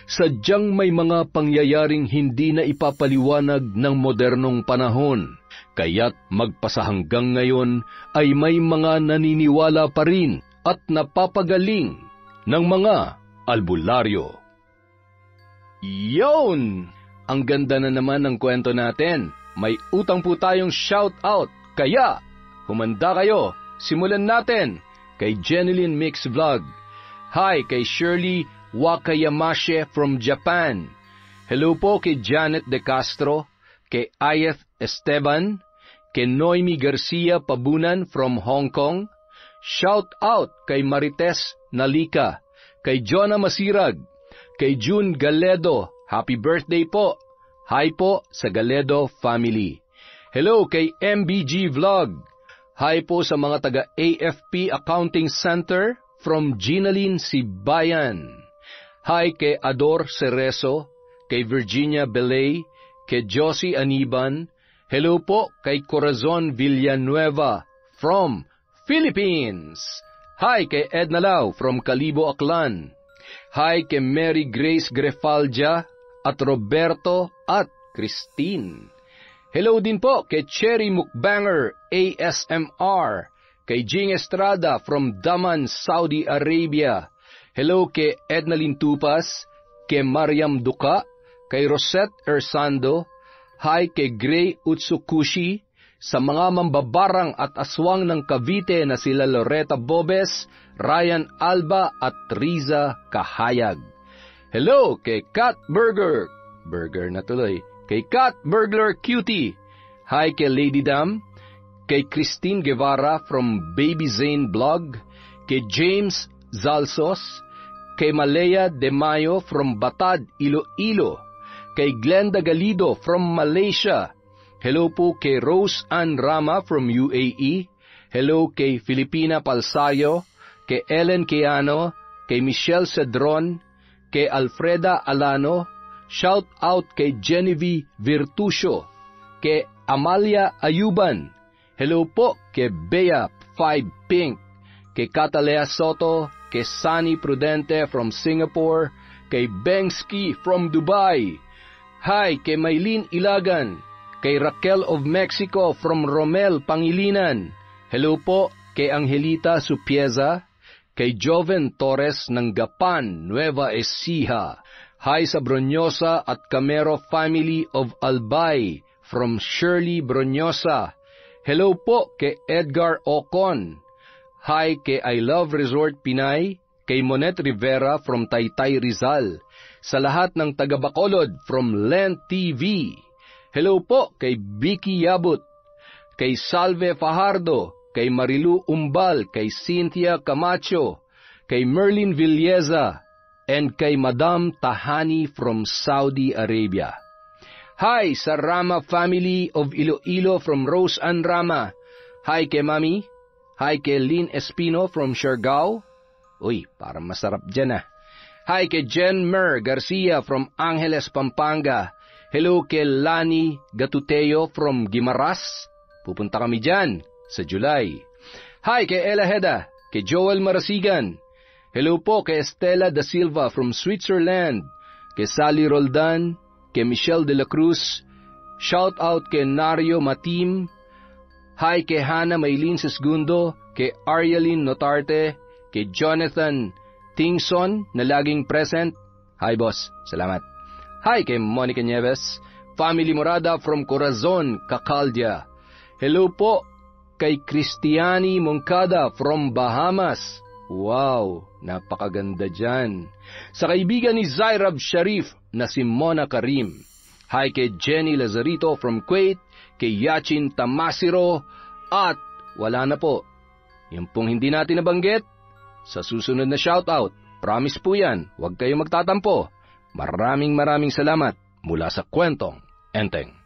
Sadyang may mga pangyayaring hindi na ipapaliwanag ng modernong panahon, kaya't magpasahanggang ngayon ay may mga naniniwala pa rin at napapagaling ng mga albularyo. Yon! Ang ganda na naman ng kwento natin. May utang po tayong shout-out, kaya humanda kayo. Simulan natin kay Jeneline Mix Vlog. Hi kay Shirley Wakayamashe from Japan. Hello po kay Janet De Castro, kay Ayeth Esteban, kay Noemi Garcia Pabunan from Hong Kong. Shout out kay Marites Nalika, kay Jonah Masirag, kay June Galedo. Happy birthday po. Hi po sa Galedo family. Hello kay MBG Vlog. Hi po sa mga taga AFP Accounting Center from Ginaline Sibayan. Hi kay Ador Cerezo, kay Virginia Belay, kay Josie Aniban. Hello po kay Corazon Villanueva from Philippines. Hi kay Edna Lau from Calibo, Aklan. Hi kay Mary Grace Grefaldia at Roberto at Christine. Hello din po kay Cherry Mukbanger ASMR, kay Jing Estrada from Daman, Saudi Arabia. Hello kay Ednalyn Tupas, kay Mariam Duka, kay Rosette Ersando. Hi kay Gray Utsukushi, sa mga mambabarang at aswang ng Cavite na sila Loretta Bobes, Ryan Alba at Riza Kahayag. Hello kay Cat Burger na tuloy, kay Cat Burglar Cutie. Hi kay Lady Dam, kay Christine Guevara from Baby Zane Blog, kay James Zalsos, kay Malaya De Mayo from Batad, Iloilo, kay Glenda Galido from Malaysia. Hello po kay Rose Ann Rama from UAE. Hello kay Filipina Palsayo, kay Ellen Keano, kay Michelle Cedron, kay Alfreda Alano. Shout out kay Genevieve Virtusio, kay Amalia Ayuban. Hello po kay Bea 5 Pink, kay Catalea Soto, kay Sunny Prudente from Singapore, kay Bengski from Dubai. Hi kay Maylene Ilagan, kay Raquel of Mexico from Romel, Pangilinan. Hello po kay Angelita Supieza, kay Joven Torres ng Gapan, Nueva Ecija. Hi sa Bronyosa at Camero family of Albay from Shirley Bronyosa. Hello po kay Edgar Ocon. Hi kay I Love Resort Pinay, kay Monet Rivera from Taytay Rizal. Sa lahat ng taga Bacolod from Lent TV. Hello po kay Vicky Yabut, kay Salve Fajardo, kay Marilu Umbal, kay Cynthia Camacho, kay Merlin Villeza, and kay Madam Tahani from Saudi Arabia. Hi sa Rama family of Iloilo from Rose Ann Rama. Hi kay Mami. Hi kay Lynn Espino from Siargao. Uy, parang masarap dyan ah. Hi kay Jen Mer Garcia from Angeles, Pampanga. Hello kay Lani Gatuteo from Guimaras. Pupunta kami dyan sa July. Hi kay Ella Heda, kay Joel Marasigan. Hello po kay Estela da Silva from Switzerland, kay Sally Roldan, kay Michelle de la Cruz. Shout out kay Nario Matim. Hi kay Hannah Maylin Sesgundo, kay Arielin Notarte, kay Jonathan Tingson na laging present. Hi boss, salamat. Hi kay Monica Nieves, Family Morada from Corazon, Cacaldia. Hello po kay Cristiani Moncada from Bahamas. Wow, napakaganda dyan. Sa kaibigan ni Zairab Sharif na si Mona Karim. Hi kay Jenny Lazarito from Kuwait, kay Yachin Tamasiro, at wala na po. Yung pong hindi natin nabanggit, sa susunod na shoutout, promise po yan, huwag kayo magtatampo. Maraming salamat mula sa Kwentong Enteng.